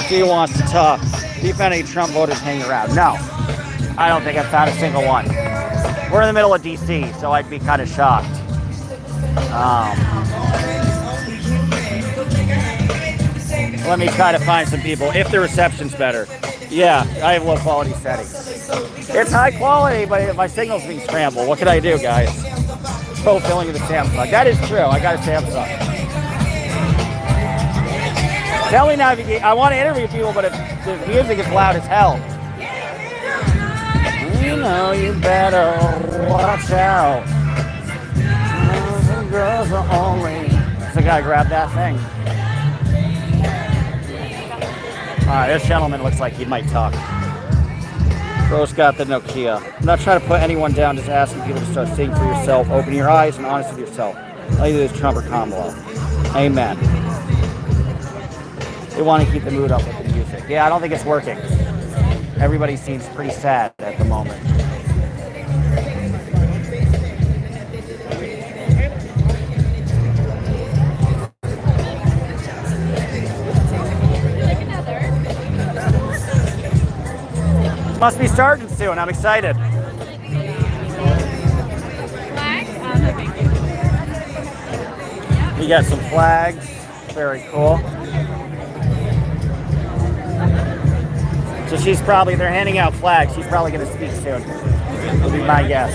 See who wants to talk. See if any Trump voters hang around. No, I don't think I've found a single one. We're in the middle of DC, so I'd be kind of shocked. Let me try to find some people, if the reception's better. Yeah, I have low quality settings. It's high quality, but my signal's being scrambled. What can I do, guys? Fulfilling the Samsung. That is true, I got a Samsung. Tell me now if you, I want to interview people, but if the music is loud as hell. You know you better watch out. Girls are only. So I gotta grab that thing. Alright, this gentleman looks like he might talk. Bro's got the Nokia. I'm not trying to put anyone down, just asking people to start seeing for yourself. Open your eyes and honest with yourself. Either it's Trump or Kamala. Amen. They want to keep the mood up with the music. Yeah, I don't think it's working. Everybody seems pretty sad at the moment. Must be starting soon. I'm excited. We got some flags. Very cool. So they're handing out flags. She's probably going to speak soon. Would be my guess.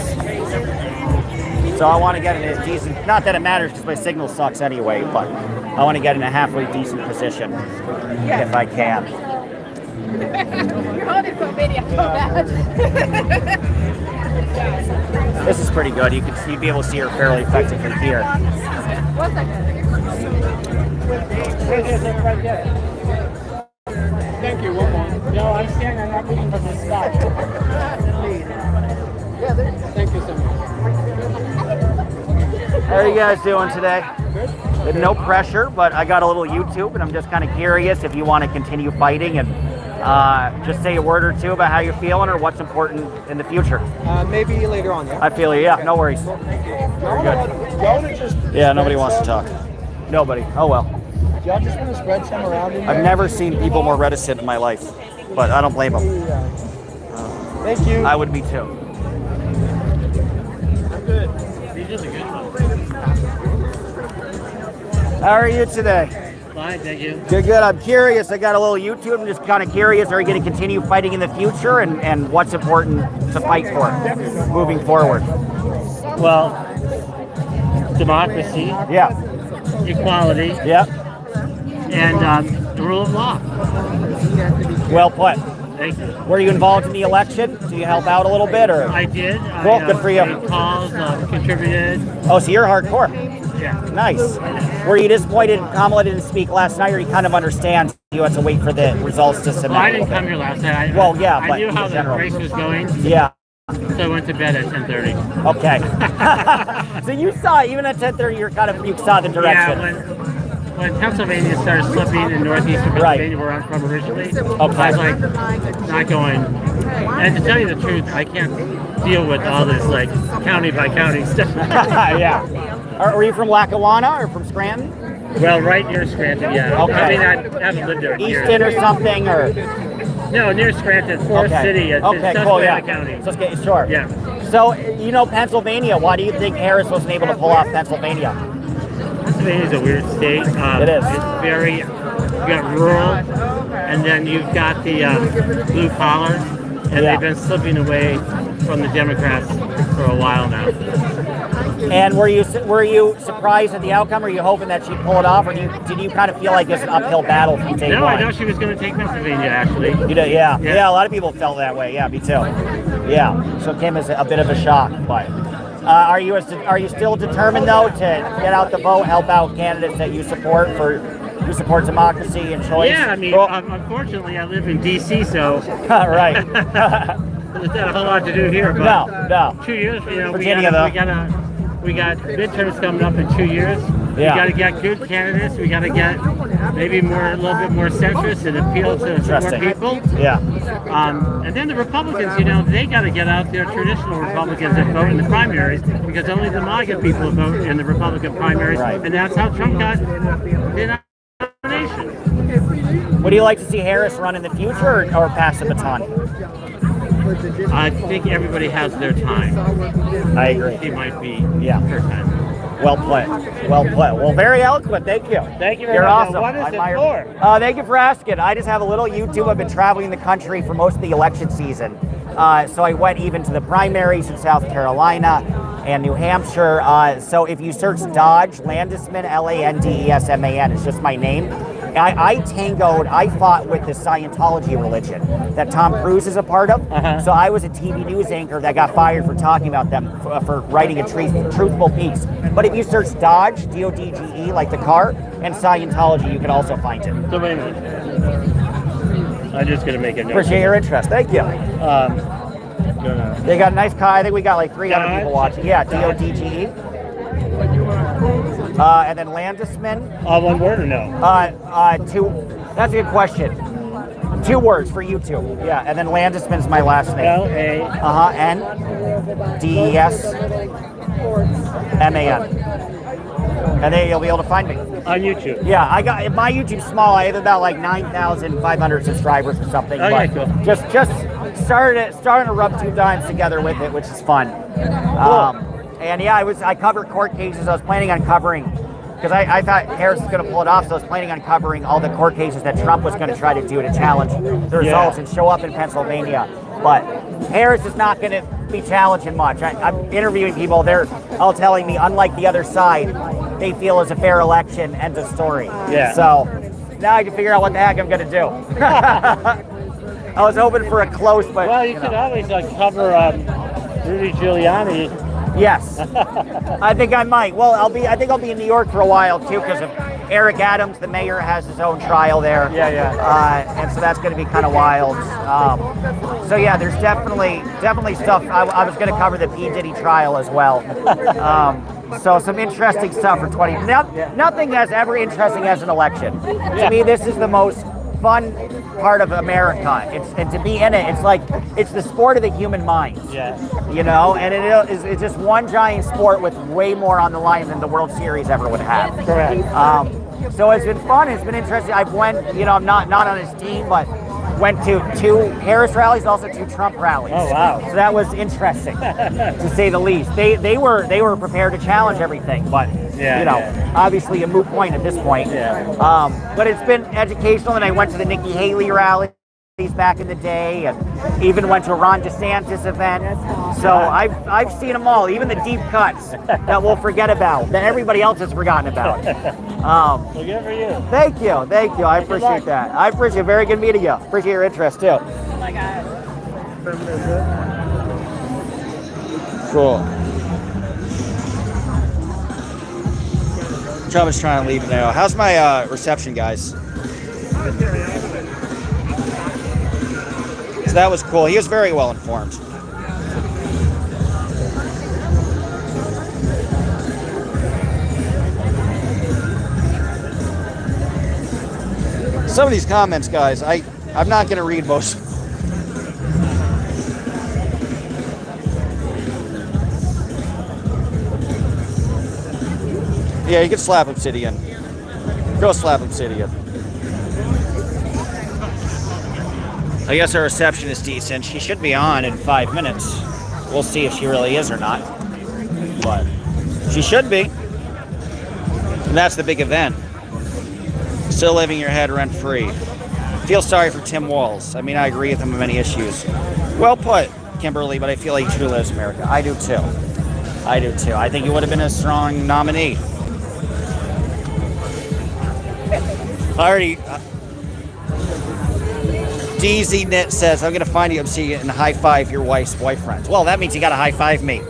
So I want to get in a decent, not that it matters because my signal sucks anyway, but I want to get in a halfway decent position if I can. You're holding for a video so bad. This is pretty good. You'd be able to see her fairly effective from here. 1 second. Thank you. One more. No, I'm standing. I'm not moving from this spot. Thank you so much. How are you guys doing today? Good. No pressure, but I got a little YouTube, and I'm just kind of curious if you want to continue fighting and just say a word or two about how you're feeling or what's important in the future. Maybe later on, yeah? I feel you. Yeah, no worries. Very good. Yeah, nobody wants to talk. Nobody. Oh well. Y'all just want to spread some around in I've never seen people more reticent in my life, but I don't blame them. Thank you. I would be too. How are you today? Fine, thank you. Good, good. I'm curious. I got a little YouTube. I'm just kind of curious. Are you going to continue fighting in the future, and what's important to fight for moving forward? Well, democracy, Yeah. equality, Yeah. and the rule of law. Well put. Thank you. Were you involved in the election? Do you help out a little bit, or? I did. Cool, good for you. Made calls, contributed. Oh, so you're hardcore. Yeah. Nice. Were you disappointed Kamala didn't speak last night, or you kind of understand you had to wait for the results to submit? Well, I didn't come here last night. Well, yeah, I but knew how in the general. race was going, Yeah. so I went to bed at 10:30. Okay. So you saw, even at 10:30, you saw the direction. Yeah, when Pennsylvania started slipping in northeastern Pennsylvania, where I'm from originally, I was like, not going. And to tell you the truth, I can't deal with all this like county by county stuff. Yeah. Are you from Lackawanna or from Scranton? Well, right near Scranton, yeah. Okay. I mean, I haven't lived there in years. Easton or something, or? No, near Scranton, Forest City. It's Okay, in cool, yeah. County. Sure. Yeah. So, you know Pennsylvania. Why do you think Harris wasn't able to pull off Pennsylvania? Pennsylvania is a weird state. It is. It's very, you got rural, and then you've got the blue collar, and they've been slipping away from the Democrats for a while now. And were you surprised at the outcome? Were you hoping that she'd pull it off, or did you kind of feel like it's an uphill battle from day one? No, I know she was going to take Pennsylvania, actually. You did, yeah. A lot of people felt that way. Yeah, me too. Yeah, so it came as a bit of a shock. But are you still determined though to get out the vote, help out candidates that you support who support democracy and choice? Yeah, I mean, unfortunately, I live in D.C., so right. There's not a whole lot to do here. But no. 2 years, Virginia, we got midterms coming up in 2 years. Yeah. We got to get good candidates. We got to get maybe a little bit more centrist and appeal to more people. Yeah. And then the Republicans, they got to get out there, traditional Republicans that vote in the primaries, because only the MAGA people vote in the Republican primaries, and that's how Trump got the nomination. Would you like to see Harris run in the future or pass the baton? I think everybody has their time. I agree. It might be her time. Well played. Well, very eloquent. Thank you. Thank you very You're much. awesome. What is it for? Thank you for asking. I just have a little YouTube. I've been traveling the country for most of the election season. So I went even to the primaries in South Carolina and New Hampshire. So if you search Dodge Landesman, Landesman, it's just my name. I fought with the Scientology religion that Tom Cruise is a part of. So I was a TV news anchor that got fired for talking about them, for writing a truthful piece. But if you search Dodge, D-O-D-G-E, like the car, and Scientology, you can also find it. So wait a minute. I'm just going to make a note. Appreciate your interest. Thank you. They got a nice car. I think we got like 300 people watching. Yeah, D-O-D-G-E. And then Landesman. All one word or no? Two. That's a good question. 2 words for YouTube. Yeah, and then Landesman's my last name. Landesman. And then you'll be able to find me. On YouTube? Yeah, my YouTube's small. I have about like 9,500 subscribers or something. Okay, but cool. Just starting to rub two dimes together with it, which is fun. And yeah, I covered court cases. I was planning on covering, because I thought Harris was going to pull it off, so I was planning on covering all the court cases that Trump was going to try to do to challenge the results and show up in Pennsylvania. But Harris is not going to be challenging much. I'm interviewing people, they're all telling me, unlike the other side, they feel it's a fair election, end of story. Yeah. So now I can figure out what the heck I'm going to do. I was hoping for a close, but well, you could always cover Rudy Giuliani. Yes, I think I might. Well, I think I'll be in New York for a while too, because of Eric Adams, the mayor, has his own trial there. And so that's going to be kind of wild. So yeah, there's definitely stuff. I was going to cover the P. Diddy trial as well. So some interesting stuff for 20. Nothing as ever interesting as an election. To me, this is the most fun part of America. And to be in it, it's the sport of the human mind. Yeah. You know, and it's just one giant sport with way more on the line than the World Series ever would have. Correct. So it's been fun. It's been interesting. I've went, you know, I'm not on his team, but went to 2 Harris rallies, also 2 Trump rallies. Oh wow! So that was interesting, to say the least. They were prepared to challenge everything, but obviously a moot point at this point. But it's been educational, and I went to the Nikki Haley rally back in the day, and even went to a Ron DeSantis event. So I've seen them all, even the deep cuts that we'll forget about, that everybody else has forgotten about. Well, good for you. Thank you. I appreciate that. I appreciate it. Very good meeting you. Appreciate your interest too. Oh my God. Cool. Trump is trying to leave now. How's my reception, guys? So that was cool. He was very well informed. Some of these comments, guys, I'm not going to read most. Yeah, you can slap Obsidian. Go slap Obsidian. I guess our reception is decent. She should be on in 5 minutes. We'll see if she really is or not. But she should be. And that's the big event. Still living your head rent-free. Feel sorry for Tim Walz. I mean, I agree with him on many issues. Well put, Kimberly, but I feel like he truly lives America. I do too. I think he would have been a strong nominee. DZ Knit says, I'm going to find you Obsidian and high-five your wife's boyfriend. Well, that means you got to high-five me.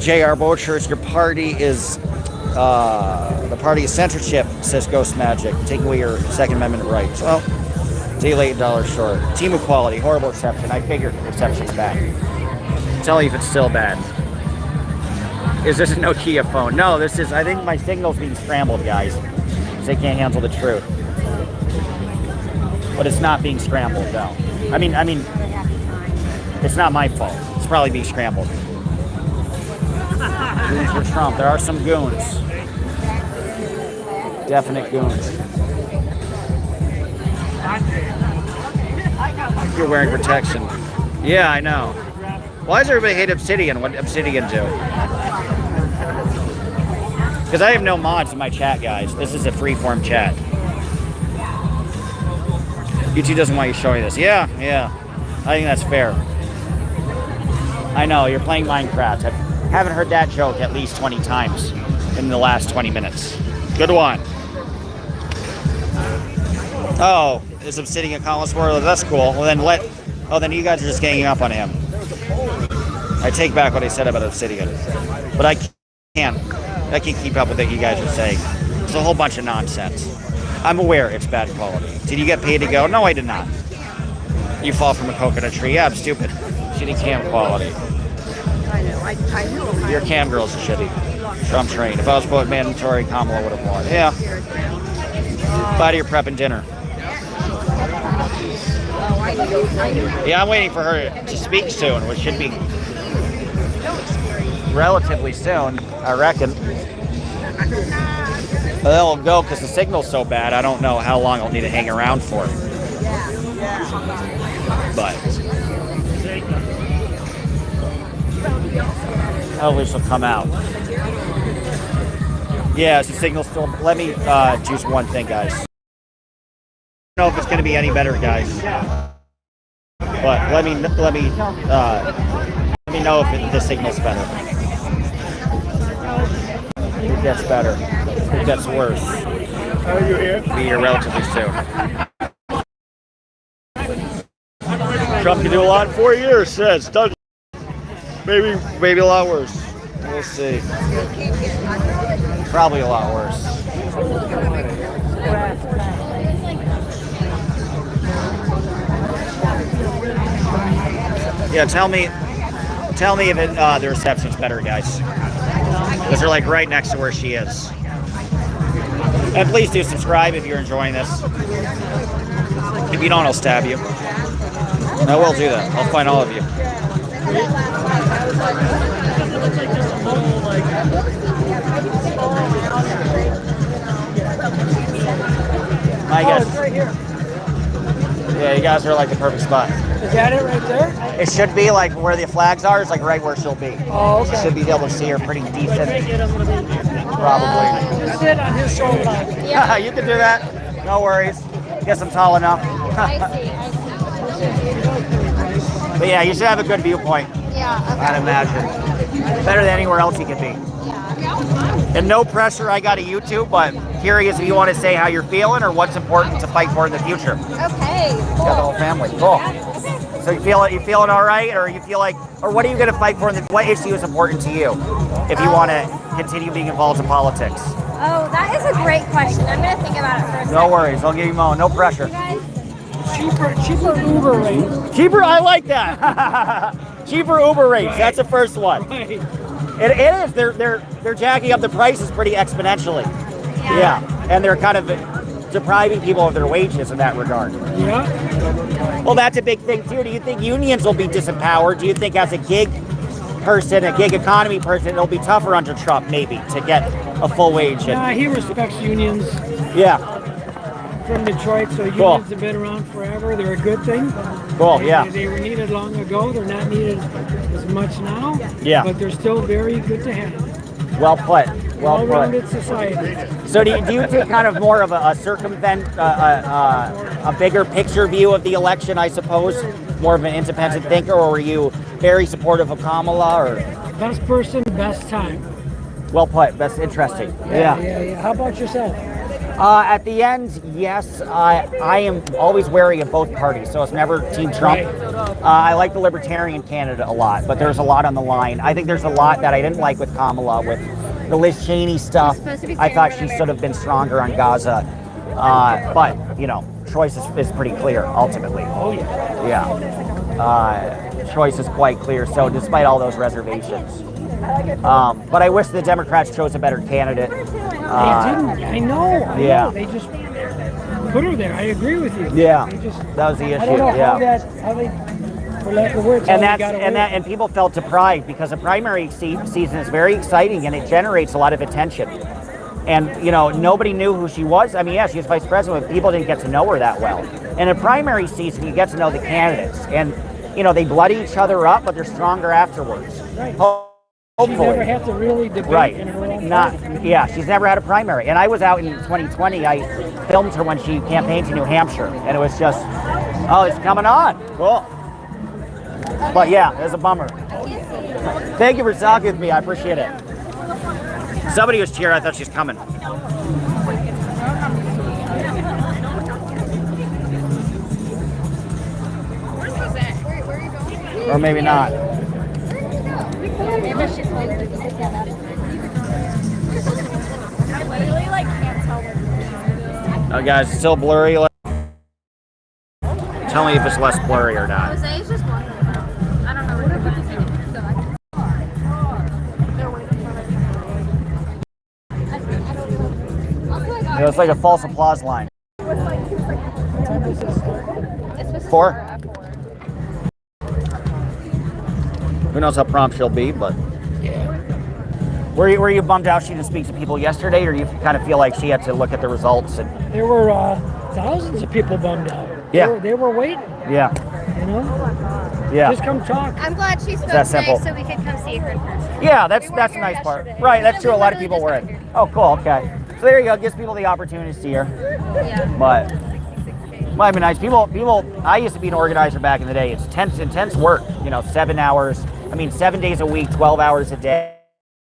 J.R. Bochers, your party is... the party is censorship, says Ghost Magic. Take away your Second Amendment rights. Well, day late, $1 short. Team equality, horrible reception. I figured reception's bad. Tell me if it's still bad. Is this a Nokia phone? No, this is, I think my signal's being scrambled, guys. They can't handle the truth. But it's not being scrambled, though. I mean, it's not my fault. It's probably being scrambled. Goons for Trump. There are some goons. Definite goons. You're wearing protection. Yeah, I know. Why does everybody hate Obsidian? What did Obsidian do? Because I have no mods in my chat, guys. This is a free-form chat. YouTube doesn't want you showing this. Yeah. I think that's fair. I know, you're playing Minecraft. I haven't heard that joke at least 20 times in the last 20 minutes. Good one. Oh, is Obsidian Collins War? That's cool. Well, then you guys are just ganging up on him. I take back what I said about Obsidian. But I can't keep up with what you guys are saying. It's a whole bunch of nonsense. I'm aware it's bad quality. Did you get paid to go? No, I did not. You fall from a coconut tree. Yeah, I'm stupid. Shitty cam quality. I know. Your cam girls are shitty. Trump trained. If I was vote mandatory, Kamala would have won. Yeah. Bye to your prep and dinner. Yeah, I'm waiting for her to speak soon, which should be relatively soon, I reckon. But then we'll go because the signal's so bad. I don't know how long I'll need to hang around for. But Hopefully she'll come out. Yeah, it's a signal still. Let me choose one thing, guys. I don't know if it's going to be any better, guys. But let me know if the signal's better. It gets better. It gets worse. Are you here? Be here relatively soon. Trump can do a lot in 4 years, says. Maybe a lot worse. We'll see. Probably a lot worse. Yeah, tell me if the reception's better, guys. Because they're like right next to where she is. And please do subscribe if you're enjoying this. If you don't, I'll stab you. I will do that. I'll find all of you. I guess. Yeah, you guys are like the perfect spot. Is that it right there? It should be like where the flags are. It's like right where she'll be. Oh, okay. You should be able to see her pretty decent. Probably. Sit on his shoulder. Yeah, you can do that. No worries. Guess I'm tall enough. But yeah, you should have a good viewpoint. Yeah. I'd imagine. Better than anywhere else you could be. And no pressure, I got a YouTube, but curious if you want to say how you're feeling or what's important to fight for in the future. Okay. Cool. Got the whole family. Cool. So you feeling all right, or you feel like, or what are you going to fight for? What issue is important to you if you want to continue being involved in politics? Oh, that is a great question. I'm going to think about it for a second. No worries. I'll give you a moment. No pressure. Cheaper Uber rates. Cheaper. I like that. Cheaper Uber rates. That's the first one. Right. It is. They're jacking up the prices pretty exponentially. Yeah. And they're kind of depriving people of their wages in that regard. Yeah. Well, that's a big thing too. Do you think unions will be disempowered? Do you think as a gig person, a gig economy person, it'll be tougher under Trump maybe to get a full wage? Nah, he respects unions. Yeah. From Detroit, so unions have been around forever. They're a good thing. Cool, yeah. They were needed long ago. They're not needed as much now. Yeah. But they're still very good to have. Well put. Well put. Well-rounded society. So do you take kind of more of a bigger picture view of the election, I suppose? More of an independent thinker, or were you very supportive of Kamala? Or Best person, best time. well put. That's interesting. Yeah. How about yourself? At the end, yes, I am always wary of both parties, so it's never Team Trump. I like the Libertarian candidate a lot, but there's a lot on the line. I think there's a lot that I didn't like with Kamala, with the Liz Cheney stuff. I thought she should have been stronger on Gaza. But, you know, choice is pretty clear, ultimately. Oh, yeah. Yeah. Choice is quite clear, so despite all those reservations. But I wish the Democrats chose a better candidate. They didn't. I know. Yeah. They just put her there. I agree with you. Yeah. They just, That was the issue. I don't know yeah. how they, for lack of words, And people felt deprived because the primary season is very exciting and it generates a lot of attention. And, you know, nobody knew who she was. I mean, yeah, she was vice president, but people didn't get to know her that well. In a primary season, you get to know the candidates. And, you know, they bloody each other up, but they're stronger afterwards. Right. Hopefully. She never had to really debate in her own party. Yeah, she's never had a primary. And I was out in 2020. I filmed her when she campaigned to New Hampshire. And it was just, oh, it's coming on. Cool. But yeah, it was a bummer. Thank you for talking with me. I appreciate it. Somebody was cheering. I thought she was coming. Or maybe not. Oh, guys, it's still blurry. Tell me if it's less blurry or not. Jose's just wondering. I don't know what they're It was like a false applause line. 4? Who knows how prompt she'll be, but were you bummed out she didn't speak to people yesterday, or do you kind of feel like she had to look at the results? And There were thousands of people bummed out. Yeah. They were waiting, yeah, you know? Yeah. Just come talk. I'm glad she spoke that simple. today so we could come see her in person. Yeah, We weren't that's the here nice part. yesterday. Right, that's true. A lot of We people were literally in. just Oh, cool. Okay. So there you go. Gives people the opportunity to see her. Yeah. But might be nice. People. I used to be an organizer back in the day. It's intense work. 7 hours. 7 days a week, 12 hours a day,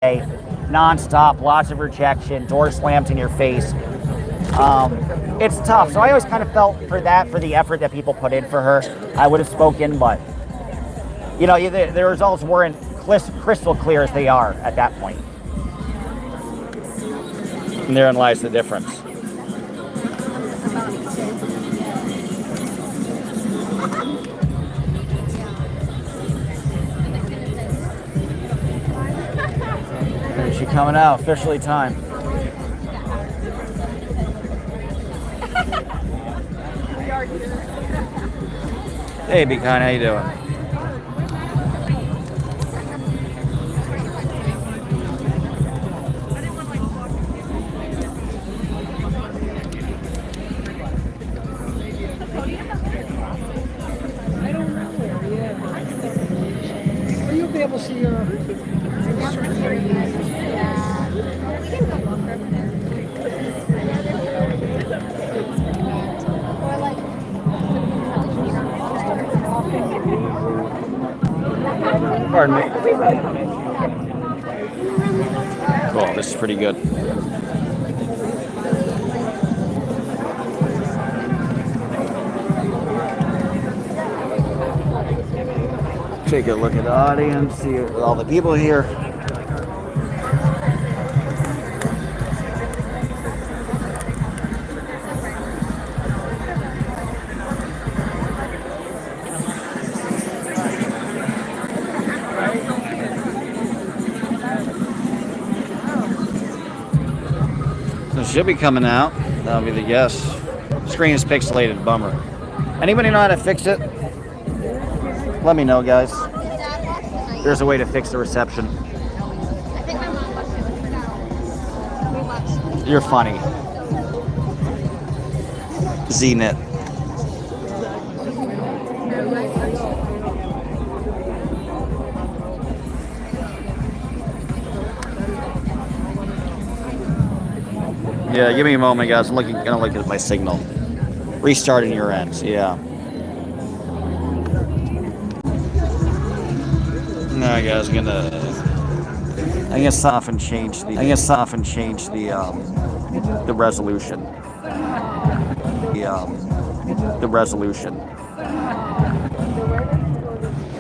nonstop. Lots of rejection. Door slammed in your face. It's tough. So I always kind of felt for the effort that people put in for her. I would have spoken, but the results weren't crystal clear as they are at that point. And therein lies the difference. Is she coming out? Officially time. Hey, Be Kind, how you doing? I don't know where yet. Or you'll be able to see her. Pardon me. Cool, this is pretty good. Take a look at the audience, see all the people here. So she'll be coming out. That'll be the guess. Screen is pixelated, bummer. Anybody know how to fix it? Let me know, guys. There's a way to fix the reception. You're funny. Z-Net. Yeah, give me a moment, guys. I'm gonna look at my signal. Restarting your ends, yeah. No, guys, I'm gonna stop and change the resolution. The resolution.